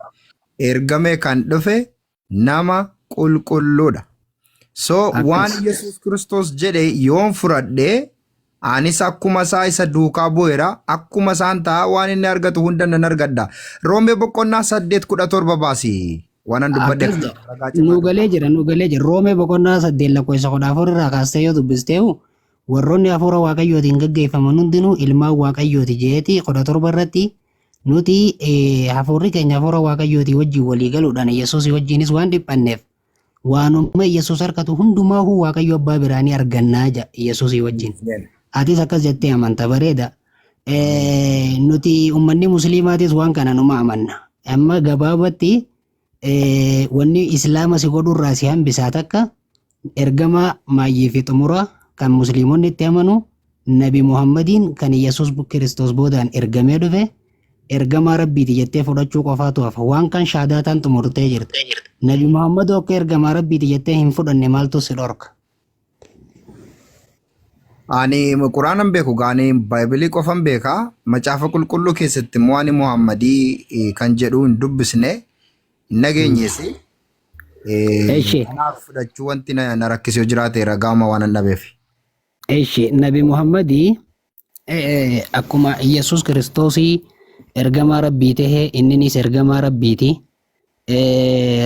ergamee kan dhufe nama qulqulluudha. So waan Yesuus Kiristoos jedhe yoon fudhadhee anis akkuma isaa isa duukaa bu'eera, akkuma isaan ta'a waan inni argatu hunda nan argadha. Roomee boqonnaa 8:17 baasi. Waan dubbadde nugalee jira Roomee boqonnaa 8:14 irraa kaastee yoo dubbisteehu warroonni hafuura waaqayyootiin gaggeeffaman hundinuu ilmaan waaqayyooti jeeti 17 irratti nuti hafuurri keenya hafuura waaqayyootii wajjin walii galuudhaan Yesuus wajjinis waan dhiphanneef waanuma Yesuus harkatu hundumaa waaqayyo abbaa biraanii argannaa jedha Yesuus wajjin. Atis akkas jettee amanta bareeda. Nuti uummanni musliimaatis waan kana numa amanna. Amma gabaabatti wanni islaama si godhurraa si hambisaa takka ergama maayyii fi xumuraa kan musliimonni itti amanu Nabi Muhammadiin kan Yesuus Kiristoos boodaan ergamee dhufe ergamaa rabbiiti jettee fudhachuu qofaatu hafa. Waan kan shaadaataan xumurtee jirti. Nabi Muhammad akka ergamaa rabbiiti jettee hin fudhanne maaltu si dhorka? Ani Quraanan beeku gaanii Baaybilii qofan beekaa. Macaafa qulqulluu keessatti immoo ani Muhammadii kan jedhu hin dubbisne hin nageenyeesi. Kanaaf fudhachuu wanti na rakkisee jiraate ragaama waan hin dhabeef. Nabi Muhammadii akkuma Yesuus Kiristoosii ergamaa rabbii tahee inninis ergamaa rabbiiti.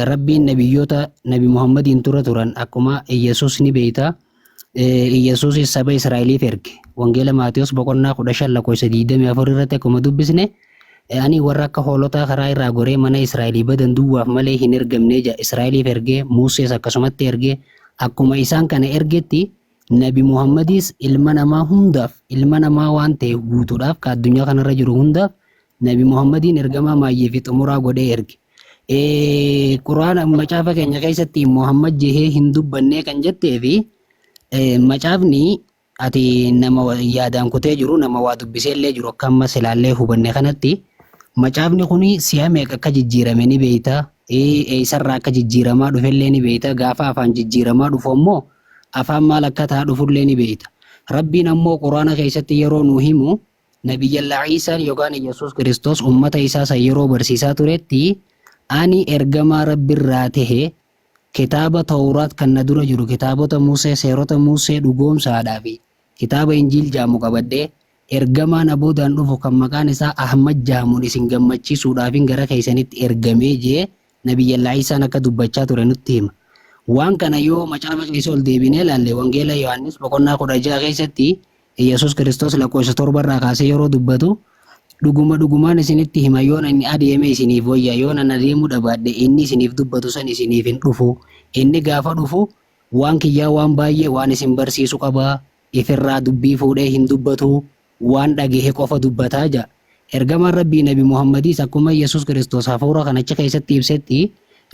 Rabbiin nabiyyoota Nabi Muhammadiin turan akkuma Yesuus ni beeyta. Yesuus saba Israa'eliif erge. Wangeela Maatiyos boqonnaa 15:24 irratti akkuma dubbisne ani warra akka hoolotaa karaa irraa goree mana Israa'elii badan duwwaaf malee hin ergamne jedha. Israa'eliif ergee Muusees akkasumatti ergee akkuma isaan kana ergetti Nabi Muhammadis ilma namaa hundaaf ilma namaa waan ta'e guutuudhaaf ka addunyaa kanarra jiru hundaaf Nabi Muhammadiin ergamaa maayyee fi xumuraa godhee erge. Quraana macaafa keenya keessatti Muhammad jehee hin dubbannee kan jettee fi macaafni ati nama yaadaan kutee jiru nama waa dubbisee illee jiru akka ammas ilaallee hubanne kanatti macaafni kuni si'a meeqa akka jijjiirame ni beeyta. Eessarraa akka jijjiiramaa dhufellee ni beeyta. Gaafa afaan jijjiiramaa dhufu immoo afaan maal akka ta'a dhufullee ni beekta. Rabbiin ammoo quraana keessatti yeroo nu himu Nabiyyallaa Ciisaan yookaan Yesuus Kiristoos ummata isaa san yeroo barsiisaa turetti ani ergamaa Rabbiirraa tahe kitaaba Tawraat kan na dura jiru kitaabota Musee seerota Musee dhugoomsaadhaa fi kitaaba Injiil jaamu qabadhee ergamaa na boodaan dhufu kan maqaan isaa Ahmad jaamuun isin gammachiisuudhaaf gara keessanitti ergamee jee Nabiyyallaa Ciisaan akka dubbachaa ture nutti hima. Waan kana yoo macaafa keessa ol deebinee ilaalle wangeela Yohaannis boqonnaa 16 keessatti Yesuus Kiristoos lakkoofsa 7 irraa kaasee yeroo dubbatu dhugumaan isinitti hima yoo inni adeeme isiniif wayya yoo nan adeemuu dhabaadhe inni isiniif dubbatu san isiniif hin dhufu inni gaafa dhufu waan kiyyaa waan baay'ee waan isin barsiisu qaba ifirraa dubbii fuudhee hin dubbatu waan dhagahe qofa dubbataa jira. Ergamaan Rabbii Nabi Muhammadis akkuma Yesuus Kiristoos hafuura kan achi keessatti ibsetti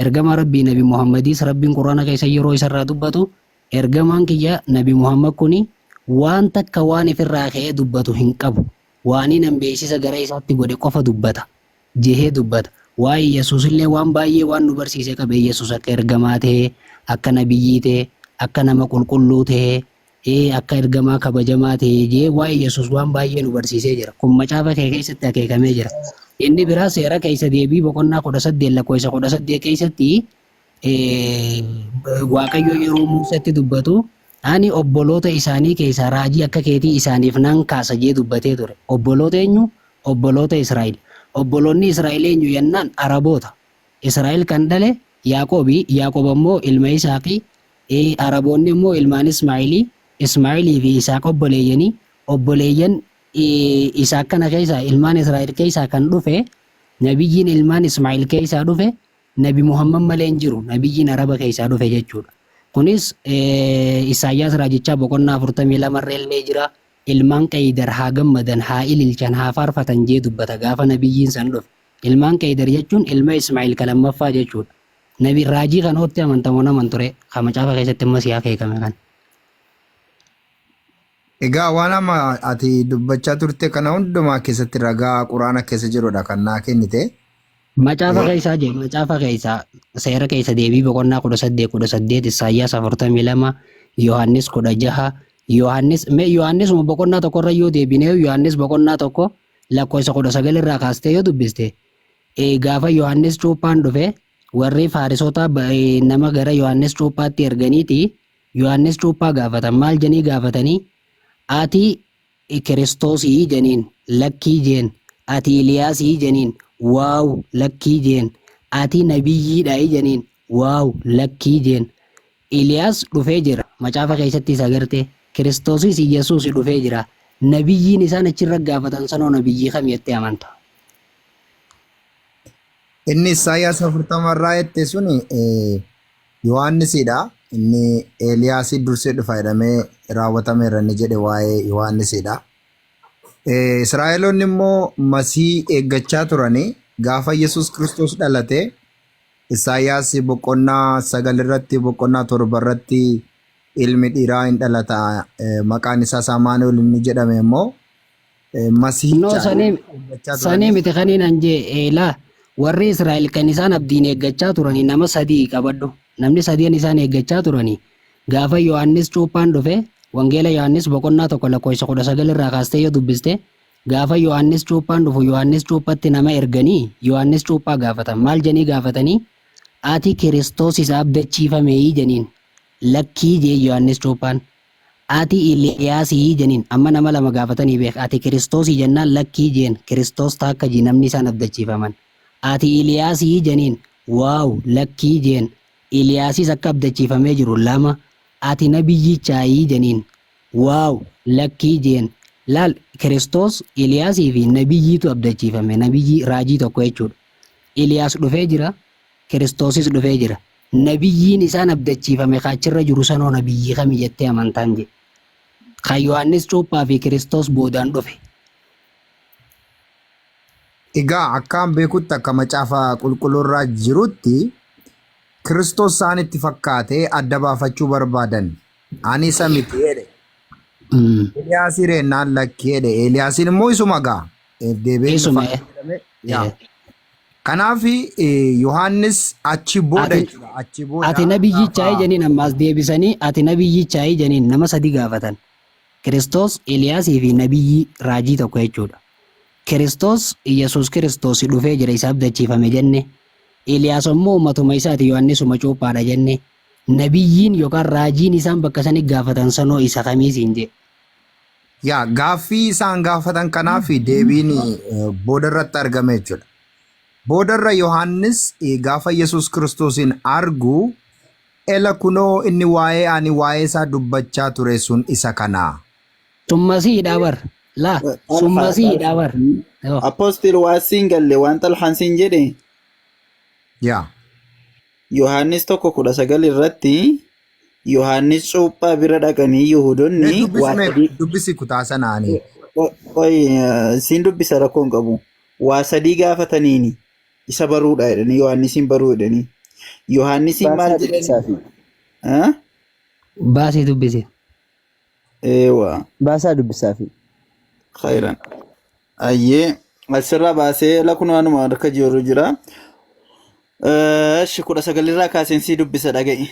ergamaa Rabbii Nabi Muhammadis Rabbiin Quraana keessa yeroo isarraa dubbatu ergamaan kiyya Nabi Muhammad kuni waan takka waan ifirraa ka'ee dubbatu hin qabu. Waanii nan beeksisa gara isaatti godhe qofa dubbata. Jehee dubbata. Waa'ee Yesuus illee waan baay'ee waan nu barsiisee qabe Yesuus akka ergamaa ta'e, akka nabiyyii ta'e, akka nama qulqulluu ta'e, akka ergamaa kabajamaa ta'e jee waa'ee Yesuus waan baay'ee nu barsiisee jira. Kun macaafa kee keessatti akeekamee jira. Inni biraa seera keessa deebii boqonnaa 18 lakkoofsa 18 keessatti Waaqayyo yeroo Museetti dubbatu ani obboloota isaanii keessaa raajii akka keetii isaaniif nan kaasa jee dubbatee ture. Obboloota eenyu? Obboloota Israa'el. Obboloonni Israa'el eenyu yennaan Araboota. Israa'el kan dhale Yaaqoobii, Yaaqoob ammoo ilma Isaaqii, Araboonni immoo ilmaan Ismaa'ilii, Ismaa'ilii fi Isaaq obboleeyyanii, obboleeyyan Isaaq kana keessaa ilmaan Israa'el keessaa kan dhufe, nabiyyiin ilmaan Ismaa'il keessaa dhufe, Nabi Muhammad malee hin jiru, nabiyyiin Araba keessaa dhufe jechuudha. Kunis Isaayyaas raajichaa boqonnaa 42 irra illee jira. Ilmaan Qeydar haa gammadan, haa ililchan, haa faarfatan jee dubbata gaafa nabiyyiin san dhufe. Ilmaan Qeydar jechuun ilma Ismaa'il kan lammaffaa jechuudha. Nabi raajii kan ootti amantamoo naman ture kan macaafa keessatti ammas yaa keekame kan. Egaa waan amma ati dubbachaa turte kana hundumaa keessatti ragaa quraana keessa jirudha kan naa kennite. Macaafa keessaa jee macaafa keessaa seera keessa deebii boqonnaa 18 Isaayyaas 42 Yohaannis 16 Yohaannis boqonnaa tokkorra yoo deebinee Yohaannis boqonnaa tokko lakkoofsa 19 irraa kaastee yoo dubbiste gaafa Yohaannis cuuphaan dhufe warri Fariisota nama gara Yohaannis cuuphaatti erganiiti Yohaannis cuuphaa gaafatan maal janii gaafatanii ati Kiristoosii jeniin lakkii jeen ati Iliyaasii jeniin waaw lakkii jeen ati nabiyyiidha jeniin waaw lakkii jeen Iliyaas dhufee jira macaafa keessatti isa agarte Kiristoosis Yesuus dhufee jira nabiyyiin isaan achirra gaafatan sanoo nabiyyii kam jettee amanta? Inni Isaayyaas 40 irraa jette suni Yohaannisidha. Inni Eeliyaasii dursee dhufa jedhamee raawwatameera inni jedhe waa'ee Yohaannisidha. Israa'eloonni immoo masii eeggachaa turanii gaafa Yesuus Kiristoos dhalate Isaayyaas boqonnaa 9 irratti boqonnaa 7 irratti ilmi dhiiraa hin dhalata maqaan isaa Saamu'eel inni jedhame immoo masiicha sanii miti kaniin anjee eelaa warri Israa'el kan isaan abdiin eeggachaa turanii nama 3 qabadhu. Namni 3 isaan eeggachaa turanii gaafa Yohaannis cuuphaan dhufe wangeela Yohaannis boqonnaa 1 lakkoofsa 19 irraa kaastee yoo dubbiste gaafa Yohaannis cuuphaan dhufu Yohaannis cuuphatti nama erganii Yohaannis cuuphaa gaafatan maal janii gaafatanii ati Kiristoos isa abdachiifamee jeniin lakkii jee Yohaannis cuuphaan ati Iliyaasii jeniin amma nama 2 gaafatanii beek ati Kiristoosii jennaan lakkii jeen Kiristoos taakka jii namni isaan abdachiifaman ati Iliyaasii jeniin waaw lakkii jeen Iliyaasis akka abdachiifamee jiru 2 ati nabiyyichaayii jeniin waaw lakkii jeen laal Kiristoos Iliyaasii fi nabiyyiitu abdachiifame nabiyyii raajii tokko jechuudha. Iliyaas dhufee jira Kiristoosis dhufee jira nabiyyiin isaan abdachiifame kaachirra jiru sanoo nabiyyii kami jettee amantaan je kan Yohaannis cuuphaa fi Kiristoos boodaan dhufe. Egaa akkaan beekutti akka macaafa qulqulluurraa jirutti Kiristoos isaanitti fakkaatee adda baafachuu barbaadan. Ani isa miti jedhe. Eeliyaasii reennaan lakkii jedhe. Eeliyaasiin immoo isuma gaa. Kanaafi Yohaannis achi booda Ati jechuudha. Achi booda ati nabiyyichaa'ee janiin ammaas deebisanii ati nabiyyichaa'ee janiin nama sadi gaafatan. Kiristoos, Eeliyaasii fi nabiyyi raajii tokko jechuudha. Kiristoos Yesuus Kiristoos dhufee jira isa abdachiifame jenne. Eeliyaas immoo uummatuma isaati Yohaannisuma cuuphaadha jenne. Nabiyyiin yookaan raajiin isaan bakka sanii gaafatan sanoo isa kamiisiin jedhe. yaa gaaffii isaan gaafatan kanaafi deebiin booda irratti argame jechuudha. Boodarra Yohaannis gaafa Yesuus Kiristoosin argu ela kunoo inni ani waa'ee isaa dubbachaa ture sun isa kana. Summasii dhabar. Laa summasii dhabar. Apostil waa siin galle waan Xalhaan siin jedhe Yaa. Yohaannis 1:19 irratti Yohaannis cuuphaa bira dhaqanii Yihuudoonni Dubbisi kutaa sanaanii. siin dubbisa rakkoo hin qabu. Waa sadii gaafataniini isa baruudha jedhanii Yohaannisiin baruu jedhanii. Yohaannisiin maal jedhanii? Baasii dubbise. Eewwa. Baasaa dubbisaafi. Khayran. Ayyee asirraa baasee lakun waanuma harka jiru jira. 19 irraa kaaseen sii dubbisa dhaga'i.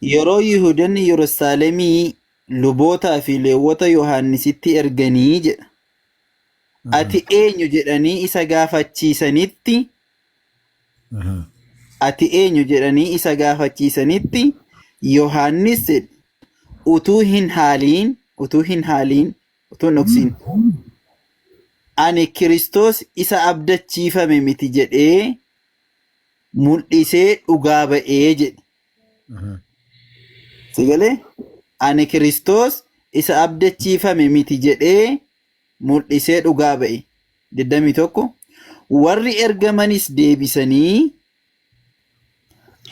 Yeroo Yihuudoonni Yerusaalemii lubootaa fi Leewwota Yohaannisitti erganii jedha. Ati eenyu jedhanii isa gaafachiisanitti ati eenyu jedhanii isa gaafachiisanitti Yohaannis utuu hin haaliin utuu hin dhoksin ani Kiristoos isa abdachiifame miti jedhee mul'isee dhugaa ba'ee jedhe. Sigalee ani Kiristoos isa abdachiifame miti jedhee mul'isee dhugaa ba'e. 21 warri ergamanis deebisanii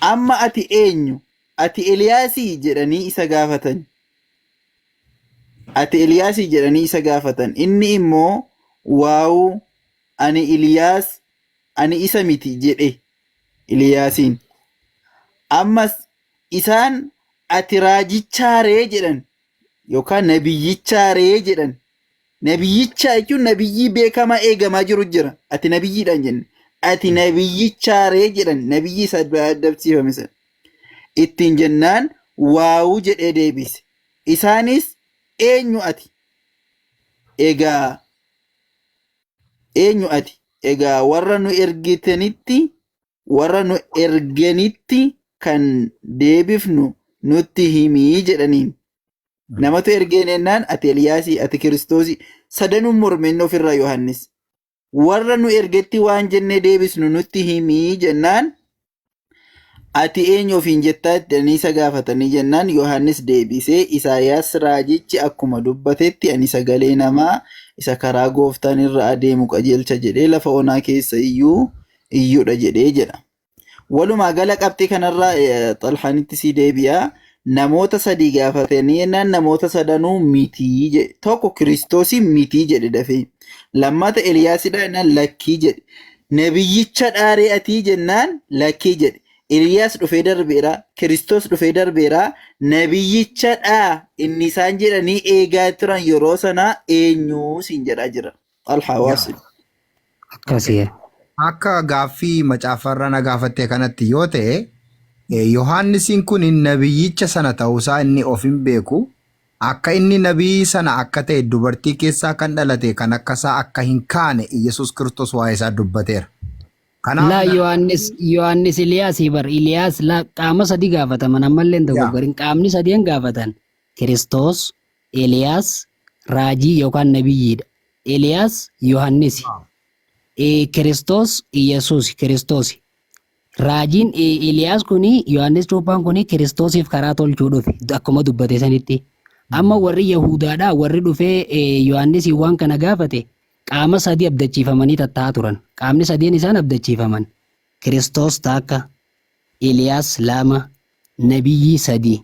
amma ati eenyu ati Eliyaasii jedhanii isa gaafatan. Ati Eliyaasii jedhanii isa gaafatan. Inni immoo waawu ani Eliyaas ani isa miti jedhe Eliyaasiin. Ammas isaan ati raajichaaree jedhan yookaan nabiyyichaaree jedhan. Nabiyyicha jechuun nabiyyii beekamaa eegamaa jiru jira. Ati nabiyyiidhaan jenne. Ati nabiyyichaaree jedhan nabiyyii isa dabsiifame sana. Ittiin jennaan waawuu jedhee deebise. Isaanis eenyu ati? Egaa eenyu ati? Egaa warra nu erganitti kan deebifnu nutti himii jedhaniin. Namatu ergeen ennaan ati Eliyaasii ati Kiristoosii sadanuu mormeen ofirraa Yohaannis. Warra nu ergetti waan jennee deebisnu nutti himii jennaan ati eenyu ofiin jettaa jedhanii isa gaafatanii jennaan Yohaannis deebisee Isaayaas raajichi akkuma dubbatetti ani sagalee namaa isa karaa gooftaan irra adeemu qajeelcha jedhee lafa onaa keessa iyyuudha jedhee jedha. Walumaa gala qabxii kanarraa Xalhaanitti sii deebi'a. Namoota sadii gaafatanii jennaan namoota sadanuu mitii jedhe. Tokko Kiristoosii mitii jedhe dafee. Lammata Eliyaasidha jennaan lakkii jedhe. Nabiyyicha dhaaree atii jennaan lakkii jedhe. Eliyaas dhufee darbeera. Kiristoos dhufee darbeera. Nabiyyicha dhaa inni isaan jedhanii eegaa turan yeroo sanaa eenyuu siin jedhaa jira. Alhawaasi. Akkasii. Akka gaaffii macaafarra na gaafatte kanatti yoo ta'e Yohaannisiin kun nabiyyicha sana ta'uusaa inni of hin beeku. Akka inni nabii sana akka ta'e dubartii keessaa kan dhalate kan akkasaa akka hin kaane Yesuus Kiristoos waa'ee isaa dubbateera. Laa Yohaannis Iliyaasii bar Iliyaas qaama sadii gaafataman ammallee dogoggorin qaamni sadeen gaafatan Kiristoos, Eliyaas, raajii yookaan nabiyyiidha. Eliyaas Yohaannis, Kiristoos Yesuus Kiristoos. Raajiin Eliyaas kuni Yohaannis cuuphaan kuni Kiristoosiif karaa tolchuu dhufe akkuma dubbate sanitti. Amma warri Yahudaadhaa warri dhufee Yohaannisiin waan kana gaafate qaama sadii abdachiifamanii tatta'aa turan. Qaamni sadeen isaan abdachiifaman. Kiristoos takka, Eliyaas lama, nabiyyii sadii.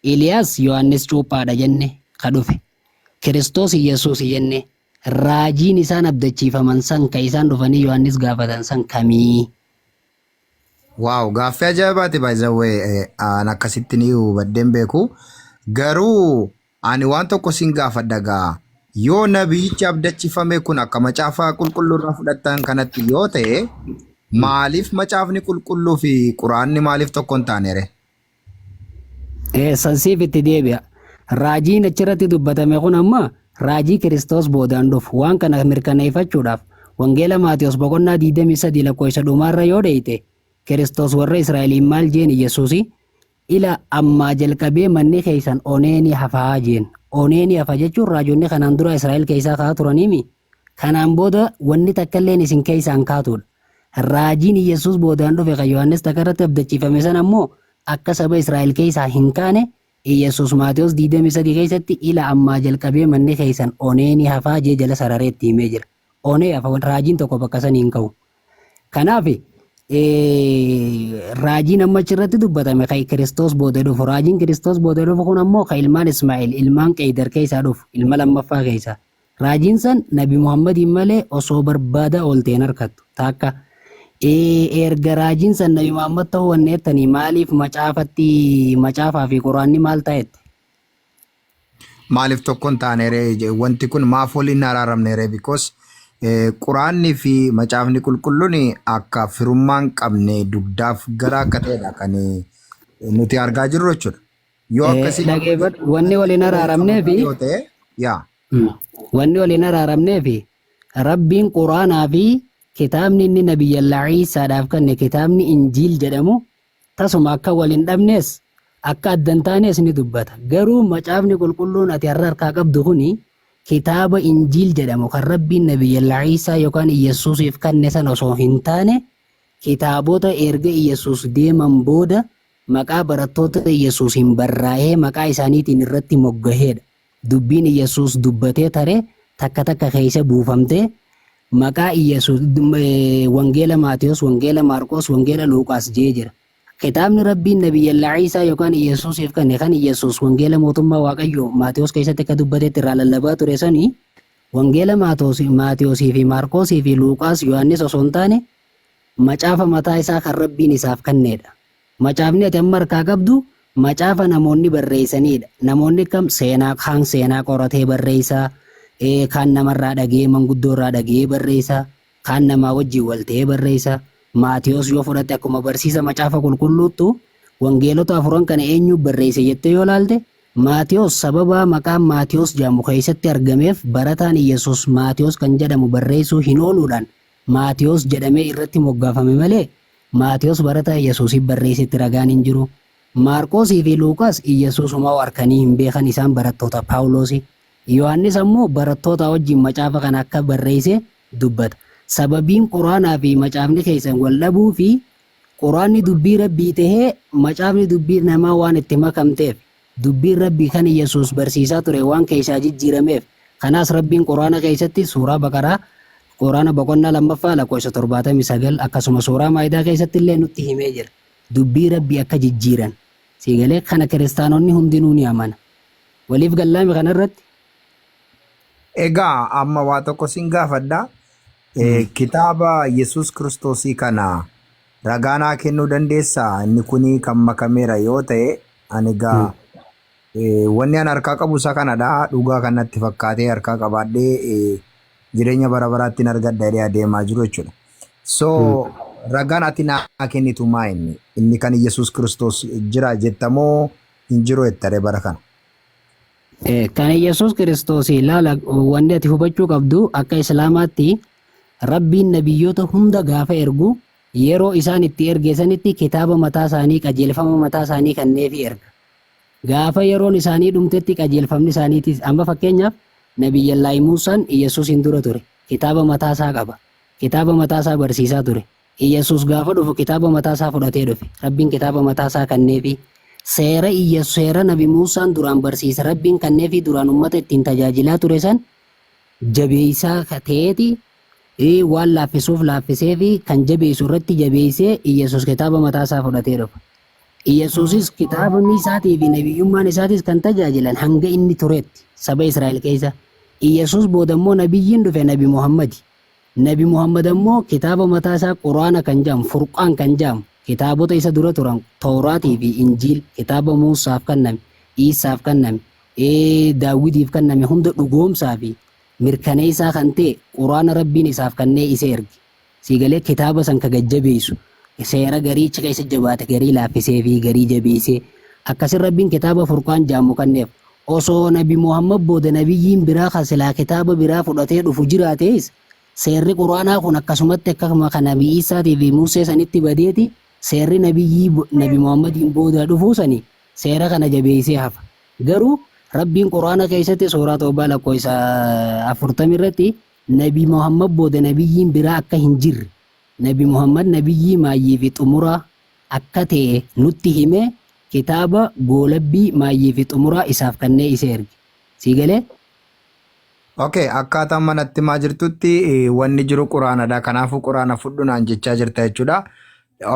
Eliyaas Yohaannis cuuphaadha jenne ka dhufe. Kiristoos Yesuus jenne. Raajiin isaan abdachiifaman san ka isaan dhufanii Yohaannis gaafatan san kamii? Waaw gaaffii ajaa'ibaati baay'ee an akkasitti ni hubaddeen beeku. Garuu ani waan tokko sin gaafadha gaa yoo nabiyichi abdachifame kun akka macaafaa qulqulluu irraa fudhattan kanatti yoo ta'e maaliif macaafni qulqulluu fi quraanni maaliif tokko hin taanere? Sansiif itti deebi'a. Raajiin achirratti dubbatame kun amma raajii Kiristoos boodaan dhufu waan kana mirkaneeffachuudhaaf wangeela Maatiyos boqonnaa 23 lakkoofsa dhumaarra yoo dheeyite Kiristoos warra Israa'eliin maal jeen Yesuusi ila ammaa jalqabee manni keessan oneeni hafaa jeen. Oneeni hafa jechuun raajonni kanaan dura Israa'el keessaa kaa turaniimi. Kanaan booda wanni takkalleen isin keessaan kaatudha. Raajiin Yesuus boodaan dhufe kan Yohaannis takkarratti abdachiifame san ammoo akka saba Israa'el keessaa hin kaane Yesuus Maatiyos 23 keessatti ila ammaa jalqabee manni keessan oneeni hafaa jee jala sarareetti himee jira. Onee hafa raajiin tokko bakka sanii hin ka'u. Kanaaf raajiin amma achirratti dubbatame kan Kiristoos booda dhufu. Raajiin Kiristoos booda dhufu kun ammoo kan ilmaan Ismaa'eel ilmaan Qeydar keessaa dhufu ilma lammaffaa keessaa. Raajiin san Nabi Muhammadiin malee osoo barbaada oolteen harkattu taakka. Erga raajiin san Nabi Muhammad ta'uu wanneettanii maaliif macaafaa fi quraanni maal ta'etti? Maaliif tokko hin taanere? Wanti kun maaf waliin araaramneere? Because quraanni fi macaafni qulqulluun akka firummaan qabne dugdaaf gara akka ta'edha kan nuti argaa jirru jechuudha. Yoo akkasii wanni waliin araaramnee fi wanni waliin araaramnee fi Rabbiin quraanaa fi kitaabni inni Nabiyyallaa Iisaadhaaf kenne kitaabni Injiil jedhamu tasuma akka waliin dhabnees akka addan taanees ni dubbata. Garuu macaafni qulqulluun ati harkaa qabdu kuni kitaaba Injiil jedhamu kan Rabbiin Nabiyyallaa Iisaa yookaan Iyesuusiif kenne san osoo hin taane kitaabota erga Iyesuus deeman booda maqaa barattoota Iyesuusiin barraa'ee maqaa isaaniitiin irratti moggaheedha. Dubbiin Iyesuus dubbatee taree takka takka keessa buufamtee maqaa Iyesuus wangeela Maatiyos, wangeela Maarqos, wangeela Luuqaas jee jira. Kitaabni Rabbiin Nabiyyallaa Iisaa yookaan Iyesuusiif kenne kan Iyesuus wangeela mootummaa Waaqayyoo Maatiyos keessatti akka dubbateetti irraa lallabaa ture sanii wangeela Maatiyosii fi Maarqosii fi Luuqaas Yohaannis osoo hin taane macaafa mataa isaa kan Rabbiin isaaf kenneedha. Macaafni ati amma harkaa qabdu macaafa namoonni barreessanidha. Namoonni kam seenaa qoratee barreessaa, kaan namarraa dhagee manguddoorraa dhagee barreessaa, kaan namaa wajjin walta'ee barreessaa. Maatiyos yoo fudhatte akkuma barsiisa macaafa qulqulluuttu wangeelota afuran kana eenyu barreesse jettee yoo laalte Maatiyos sababa maqaan Maatiyos jedhamu keessatti argameef barataan Iyesuus Maatiyos kan jedhamu barreessuu hin ooluudhaan Maatiyos jedhamee irratti moggaafame malee Maatiyos barataa Iyesuusiif barreessetti ragaan hin jiru. Maarqosii fi Luuqaas Iyesuusuma harkanii hin beekan isaan barattoota Paawulosi. Yohaannis ammoo barattoota wajjin macaafa kana akka barreesse dubbata. Sababiin quraanaa fi macaafni keessan wal dhabuu fi quraanni dubbii rabbii tahee macaafni dubbii namaa waan itti makamteef dubbiin rabbii kan Iyesuus barsiisaa ture waan keessaa jijjiirameef kanaas rabbiin quraana keessatti suuraa Baqaraa quraana boqonnaa 2 lakkoofsa 79 akkasuma suuraa Maayidaa keessatti illee nutti himee jira. Dubbii rabbii akka jijjiiran siigalee kana kiristaanonni hundinuu ni amana. Waliif gallaame kanarratti. Egaa amma waa tokko sin gaafadha. Kitaaba Yesuus Kiristoosii kana ragaanaa kennuu dandeessaa? Inni kuni kan makameera yoo ta'e ani gaa wanni an harkaa qabu isa kanadha. Dhugaa kanatti fakkaatee harkaa qabaadhee jireenya bara baraattiin argadha jedhee adeemaa jiru jechuudha. So ragaan ati naa kennitu maa inni kan Yesuus Kiristoos jira jettamoo hin jiru jettare bara kana? Kan Yesuus Kiristoos ilaala wanni ati hubachuu qabdu akka Islaamaatti Rabbiin nabiyyoota hunda gaafa ergu yeroo isaan itti ergeessanitti kitaaba mataa isaanii qajeelfama mataa isaanii kanneefi erga. Gaafa yeroon isaanii dhumtetti qajeelfamni isaaniitis amma fakkeenyaaf Nabiyyallaahi Muusaan Iyesuusin dura ture. Kitaaba mataa isaa qaba. Kitaaba mataa isaa barsiisaa ture. Iyesuus gaafa dhufu kitaaba mataa isaa fudhatee dhufe. Rabbiin kitaaba mataa isaa kanneefi seera Nabi Muusaan duraan barsiisa Rabbiin kanneefi duraan uummata ittiin tajaajilaa ture san jabeessaa ta'eeti. Waan laaffisuuf laaffisee fi kan jabeessu irratti jabeessee Iyesuus kitaaba mataa isaa fudhatee dhufa. Iyesuusis kitaabni isaatii fi nabiyyummaan isaatis kan tajaajilan hanga inni turetti saba Israa'el keessa. Iyesuus booda immoo nabiyyiin dhufe Nabi Muhammadi. Nabi Muhammad ammoo kitaaba mataa isaa Quraana kan jedhamu Furqaan kan jedhamu kitaabota isa dura turan Tooraatii fi Injiil kitaaba Muusaaf kenname, Iisaaf kenname, daawwitiif kenname hunda dhugoomsaa fi mirkaneessaa kan ta'e quraana rabbiin isaaf kennee isa erge. Siigalee kitaaba san ka gajjabeessu seera garii cika isa jabaate garii laaffisee fi garii jabeessee akkasin rabbiin kitaaba furqaan jaammu kanneef osoo nabi Muhammad booda nabiyyiin biraa kan silaa kitaaba biraa fudhatee dhufu jiraatees seerri quraanaa kun akkasumatti akkasuma kan nabi Isaatii fi Musee sanitti badeeti seerri nabi Muhammadiin booda dhufuu sani seera kana jabeessee hafa. Garuu rabbiin quraana keessatti suuraa Toobaa lakkoofsa 40 irratti nabi Muhammad booda nabiyyiin biraa akka hin jirre nabi Muhammad nabiyyii maayyii fi xumuraa akka ta'e nutti himee kitaaba goolabbii maayyii fi xumuraa isaaf kennee isa erge. Siigalee? Okay, akkaataa manatti maa jirtutti wanni jiru quraanadha. Kanaafuu quraana fudhunaan jechaa jirta jechuudha.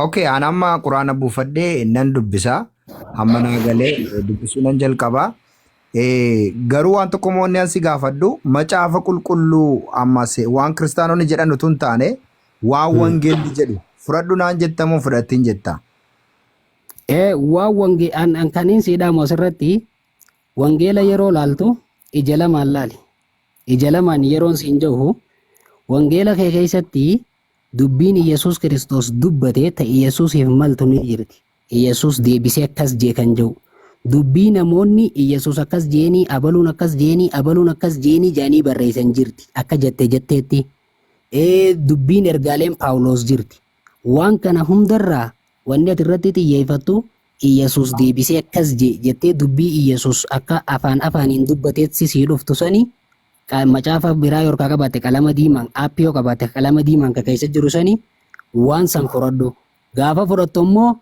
Okay, an amma quraana buufadhee nan dubbisa. Amma naa galee dubbisuu nan jalqaba. Garuu waan tokko moonni ansi gaafadhu macaafa qulqulluu ammas waan kiristaanonni jedhan utuu hin taane waan wangeelli jedhu fudhadhu naan jettamoo fudhattiin jetta? Waan wangeela kaniin siidhamu asirratti wangeela yeroo laaltu ija lamaan laali. Ija lamaan yeroon siin jahu wangeela kee keessatti dubbiin Iyesuus Kiristoos dubbate ta'e Iyesuusiif maltu ni jirti. Iyesuus deebisee akkas jee kan jiru. Dubbii namoonni Iyesuus akkas jeenii abaluun akkas jeenii abaluun akkas jeenii jaanii barreessan jirti. Akka jetteetti. Dubbiin ergaaleen Paawuloos jirti. Waan kana hundarraa wanni ati irratti xiyyeeffattu Iyesuus deebisee akkas jettee dubbii Iyesuus akka afaaniin dubbateetti sii dhuftu sani macaafa biraa yoo qabaatte qalama diimaan aappii yoo qabaatte qalama diimaan keessa jiru sani waan san fudhadhu. Gaafa fudhattu immoo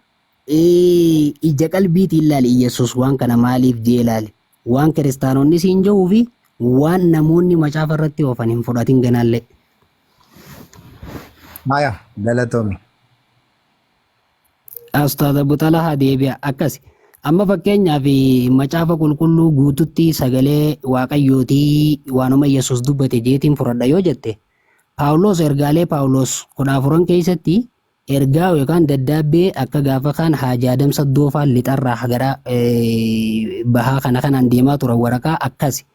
ija qalbiitiin ilaali Iyesuus waan kana maaliif jee ilaali. Waan kiristaanonni siin jahuu fi waan namoonni macaafa irratti oofan hin fudhatin ganaallee. Maya, galatoomi. Ustaaza Buxalaa haa deebi'a akkasi. Amma fakkeenyaaf macaafa qulqulluu guututti sagalee waaqayyootii waanuma Yesuus dubbate jeetiin fudhadha yoo jette Paawuloos ergaalee Paawuloos 14 keessatti ergaa yookaan daddaabbee akka gaafa kaan haajaa adamsa doofaan lixarraa gara bahaa kanaan deemaa turan waraqaa akkasi.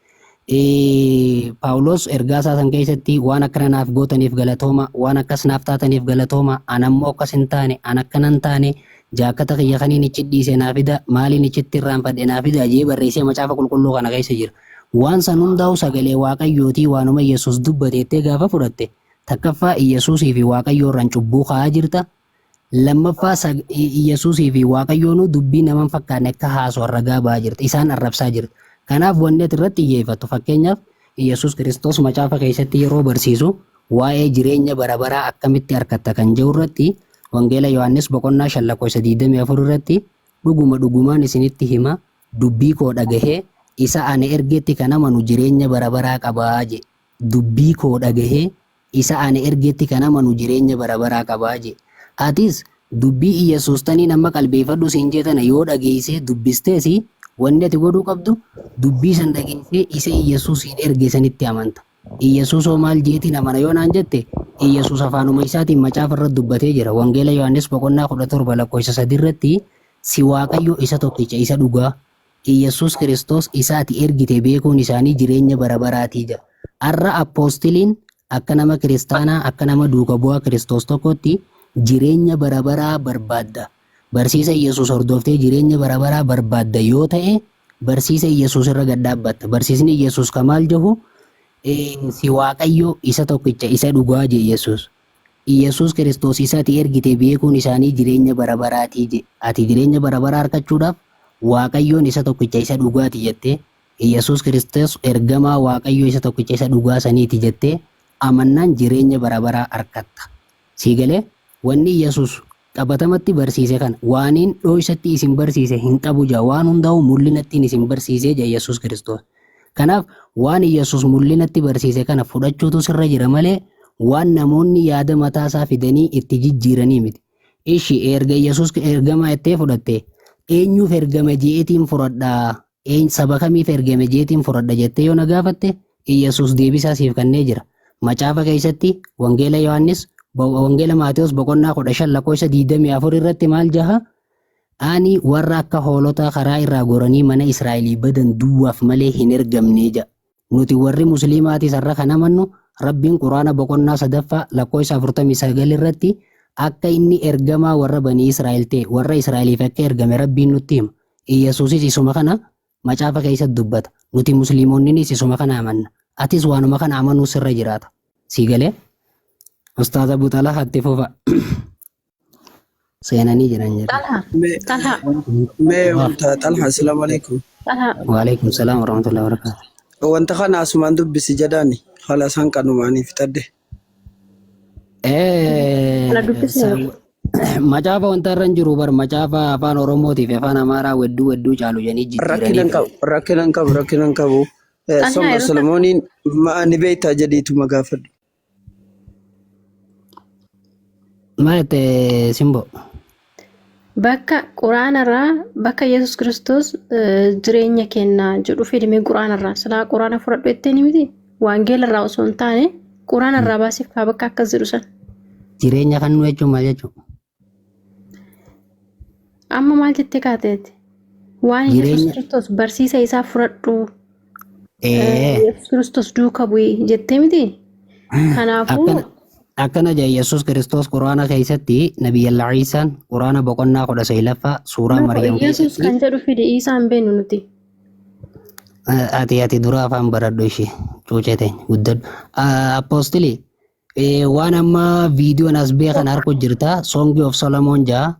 Paawuloos ergaa isaa san keessatti waan akkana naaf gootaniif galatooma waan akkas naaf taataniif galatooma anammoo akkas hin taane an akkanan taane jaakkata kiyya kaniin ichi dhiise naafida maaliin ichitti irraanfadhe naafida jee barreessee macaafa qulqulluu kana keessa jira. Waan san hundaa'u sagalee waaqayyootii waanuma Yesuus dubbateettee gaafa fudhatte takkaffaa Iyesuusii fi waaqayyoo irraan cubbuu kaa'aa jirta. Lammaffaa Iyesuusii fi waaqayyoon dubbii naman fakkaanne akka haasoo ragaa ba'aa jirta isaan arrabsaa jirta. Kanaaf wanni ati irratti xiyyeeffattu fakkeenyaaf Iyesuus Kiristoos macaafa keessatti yeroo barsiisu waa'ee jireenya bara baraa akkamitti argatta kan jedhu irratti wangeela Yohaannis boqonnaa 5:24 irratti dhugumaan isinitti hima dubbii koo dhagahee isa ani ergeetti kan amanu jireenya bara baraa qabaa je. Dubbii koo dhagahee isa ani ergeetti kan amanu jireenya bara baraa qabaa je. Atis dubbii Iyesuus tanii nama qalbeeffadhu siin jeetana yoo dhageessee dubbisteesi wanni ati godhuu qabdu dubbii san dhageessee isa Iyesuusiin erge sanitti amanta. Iyesuus hoo maal jeetiin amana yoo naan jette Iyesuus afaanuma isaatiin macaafa irratti dubbatee jira. Wangeela Yohaannis boqonnaa 17:3 irratti si waaqayyo isa tokkicha isa dhugaa Iyesuus Kiristoos isa ati ergite beekuun isaanii jireenya bara baraatii jira. Har'a appoostiliin akka nama kiristaanaa akka nama duuka bu'aa Kiristoos tokkotti jireenya bara baraa barbaadda. Barsiisa Iyesuus hordoftee jireenya bara baraa barbaadda yoo ta'e barsiisa Iyesuus irra gad dhaabbatta. Barsiisni Iyesuus kamaal jahu si waaqayyo isa tokkicha isa dhugaa je Iyesuus. Iyesuus Kiristoos isa ati ergite beekuun isaanii jireenya bara baraatii je. Ati jireenya bara baraa argachuudhaaf waaqayyoon isa tokkicha isa dhugaati jettee Iyesuus Kiristoos ergamaa waaqayyo isa tokkicha isa dhugaa saniiti jettee amannaan jireenya bara baraa argatta. Siigalee wanni Iyesuus qabatamatti barsiise kan waaniin dhoysatti isin barsiise hin qabu jaa waan hundaa'u mul'inatti isin barsiise jaa Iyesuus Kiristoos. Kanaaf waan Iyesuus mul'inatti barsiise kana fudhachuutu sirra jira malee waan namoonni yaada mataasaa fidanii itti jijjiiranii miti. Ishi erga Iyesuus ergama ittee fudhatte eenyuuf ergama jeetiin fudhadhaa saba kamiif ergame jeetiin fudhadha jettee yoo na gaafatte Iyesuus deebisaa siif kennee jira. Macaafa keessatti wangeela Yohaannis wangeela Maatewos boqonnaa 15:24 irratti maal jaha ani warra akka hoolota karaa irraa goranii mana Israa'elii badan duwwaaf malee hin ergamnee jedha. Nuti warri musliimaatis har'a kan amannu Rabbiin Quraana boqonnaa 3 lakkoofsa 49 irratti akka inni ergamaa warra banii Israa'el ta'e warra Israa'eliif akka ergame Rabbiin nutti hima. Yesuusis isuma kana macaafa keessatti dubbata. Nuti musliimoonnis isuma kana amanna. Atis waanuma kana amanuu sirra jiraata. Sii galee? Ustaaz Abu Talhaa hatti fufa. Seenanii jiran jedha. Talha. Mee wanta Talha assalamu alaikum. Talha. Waalaikum salaam warahmatullahi wabarakatuh. Wanta kana asumaan dubbisi jedhaani haala isaan qanumaanii fitadde. Kana dubbisee. Macaafa wanta irra hin jiru bar macaafa afaan Oromootiif afaan Amaaraa wedduu caalu janii jijjiiranii. Rakkinan qabu. Somba Solomooniin ni beektaa jedhiitu magaafadhu. Maate Simbo. Bakka quraanarraa bakka Yesus Kiristoos jireenya kennaa jedhu fedhimee quraanarraa silaa quraana fudhadhu jettee miti waangeelarraa osoo hin taane quraanarraa baasiif kaa bakka akkas jedhu san. Jireenya kan nu jechuun maal jechuudha? Amma maal jettee kaateeti? Waan Yesus Kiristoos barsiisa isaa fudhadhu Yesus Kiristoos duuka bu'ee jettee miti? Kanaafuu akkana jaa Yesus Kiristoos Quraana keessatti Nabiyyallaa Iisaan Quraana boqonnaa 19 suuraa Maryam Yesus kan jedhu fide Iisaan beenu nuti. Ati dura afaan baradhu ishee cuucee ta'e guddadhu. Apostili waan amma viidiyoon as beekan harku jirta Song of Solomon jaa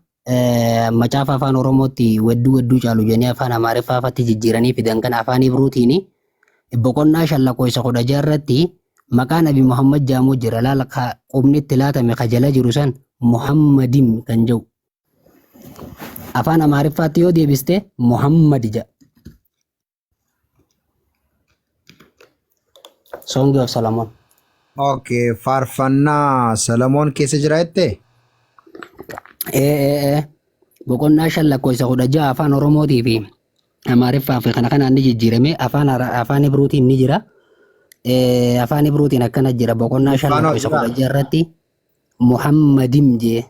macaafa afaan Oromootti wedduu caalu jennee afaan Amaariffaatti jijjiiranii fidan kan afaan Ibruutiini boqonnaa 5 irratti maqaa Nabi Muhammad jaamoo jira laala qubni itti laatame kajala jiru san Muhammadin kan jedhu. Afaan Amaariffaatti yoo deebiste Muhammad jedha. Song of Solomon. Okay, faarfannaa Solomoon keessa jira jettee? Boqonnaa 5 afaan Oromootii fi Amaariffaa fi kanaan ni jijjiirame afaan Ibruutiin ni jira. Afaan Ibruutiin akkana jira boqonnaa 5 irratti Muhammadin jee.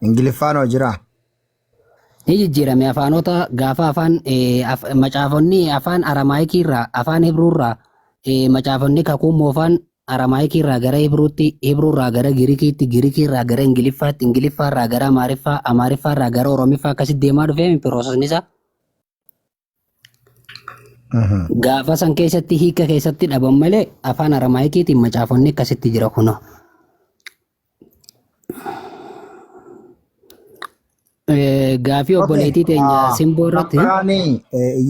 Ingiliffaanoo jira. Ni jijjiirame afaanota gaafa afaan macaafonni afaan Aramaayikii irraa afaan Ibruu irraa macaafonni kakuu moofaan Aramaayikii irraa gara Ibruutti Ibruu irraa gara Giriikiitti Giriikii irraa gara Ingiliffaatti Ingiliffaa irraa gara Amaariffaa irraa gara Oromiffaa akkasitti deemaa dhufee piroosesni isaa. Gaafa san keessatti hiika keessatti dhaban malee afaan Aramaayikiitiin macaafonni akkasitti jira kuno. Gaafii obboleettii teenya Simboo irratti.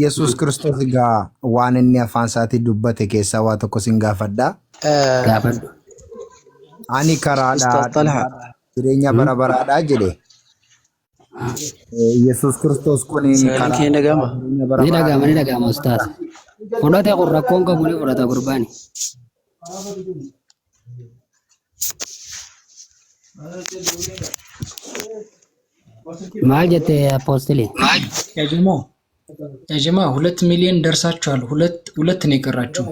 Yesus Kiristoos egaa waan inni afaan isaatii dubbate keessaa waa tokko sin gaafadha. Gaafadhu. Ani karaadhaa jireenya bara baraadhaa jedhe. Yesus Kiristoos kun Ni dhagama ustaas. Fudhate kun rakkoon qabu ni fudhata gurbaani. Maal jette apostoli? ያጀማ 2 ሚሊዮን ደርሳችኋል። ሁለት ነው የቀራችሁ።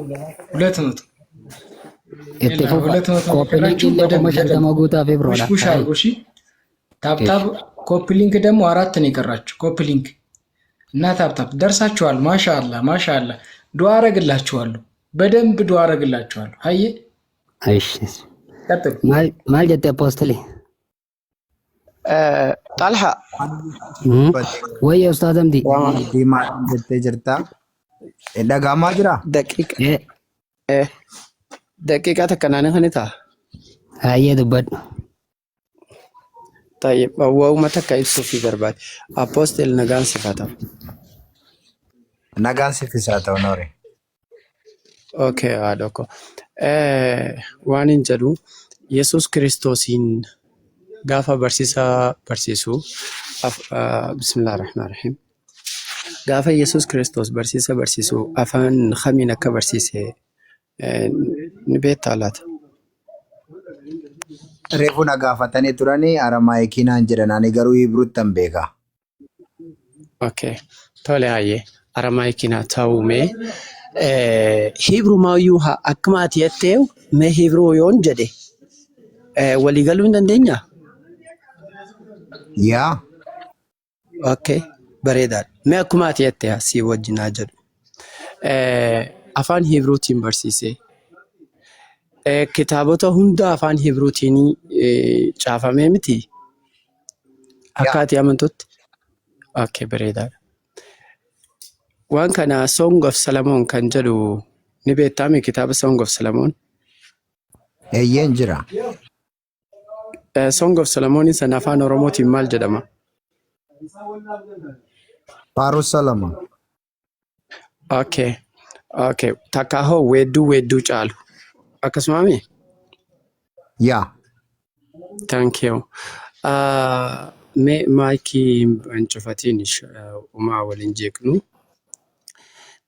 200 ታፕታፕ ኮፒ ሊንክ ደግሞ 4 ነው የቀራችሁ። ኮፒ ሊንክ እና ታፕታፕ ደርሳችኋል። ማሻአላ ዱአ አረግላችኋለሁ። በደንብ ዱአ አረግላችኋለሁ። አየ እሺ ማል ጀተ አፖስቶሊ Talha ወይ ኡስታዝ አምዲ ዲማ ጀርታ dhagahamaa jira daqiiqaa takkanaan kanita hayyee dubbadhu waa'uma takka ibsuuf barbaade apostel nagaan sifatamu nagaan sifisaa ta'u noore okay adoko waan hin jedhu Yesus Kiristoosiin gaafa barsiisu bismillahir rahmanir rahim gaafa Yesus Kiristoos barsiisu afaan khamiin akka barsiise ni beektaa laata? Reefu na gaafatanii turanii Aramaayikiinaan jedhan ani garuu Hibruuttan beeka. Okay, tole hayyee Aramaayikiinaa ta'uu mee Hibruu maayyuu akkuma ati jettee mee Hibruu yoon jedhe walii galuu hin dandeenyaa? Yaa. Okay, bareedaadha. Mee akkuma ati jette asii wajjin haa jedhu. Afaan Hiibruutiin barsiisee kitaabota hunda afaan Hiibruutiin caafamee miti akka ati amantutti. Okay, bareedaadha. Waan kana Song of Solomon kan jedhu ni beektaa kitaaba Song of Solomon? Eeyyeen jira. Song of Solomon sana afaan Oromootiin maal jedhama? Faaruu Solomon. Okay. Okay. Takka hoo weedduu caalu. Akkasumaami? Yaa. Thank you. Mee maayikii hin cufatiin uumaa waliin jeeqnu.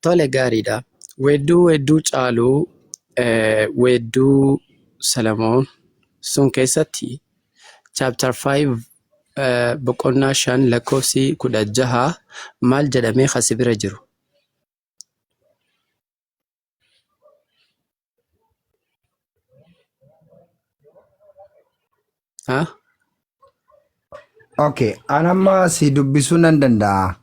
Tole gaariidha. Weedduu caalu weedduu Solomon sun keessatti chapter 5 boqonnaa 5 lakkoofsi 16 maal jedhamee kasi bira jiru? Okay, anamma si dubbisuu nan danda'a.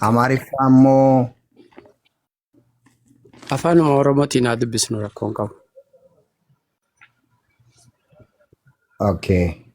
Amaariffaa ammoo Afaan Oromootiin haa dubbisnu rakkoon qabu. okay.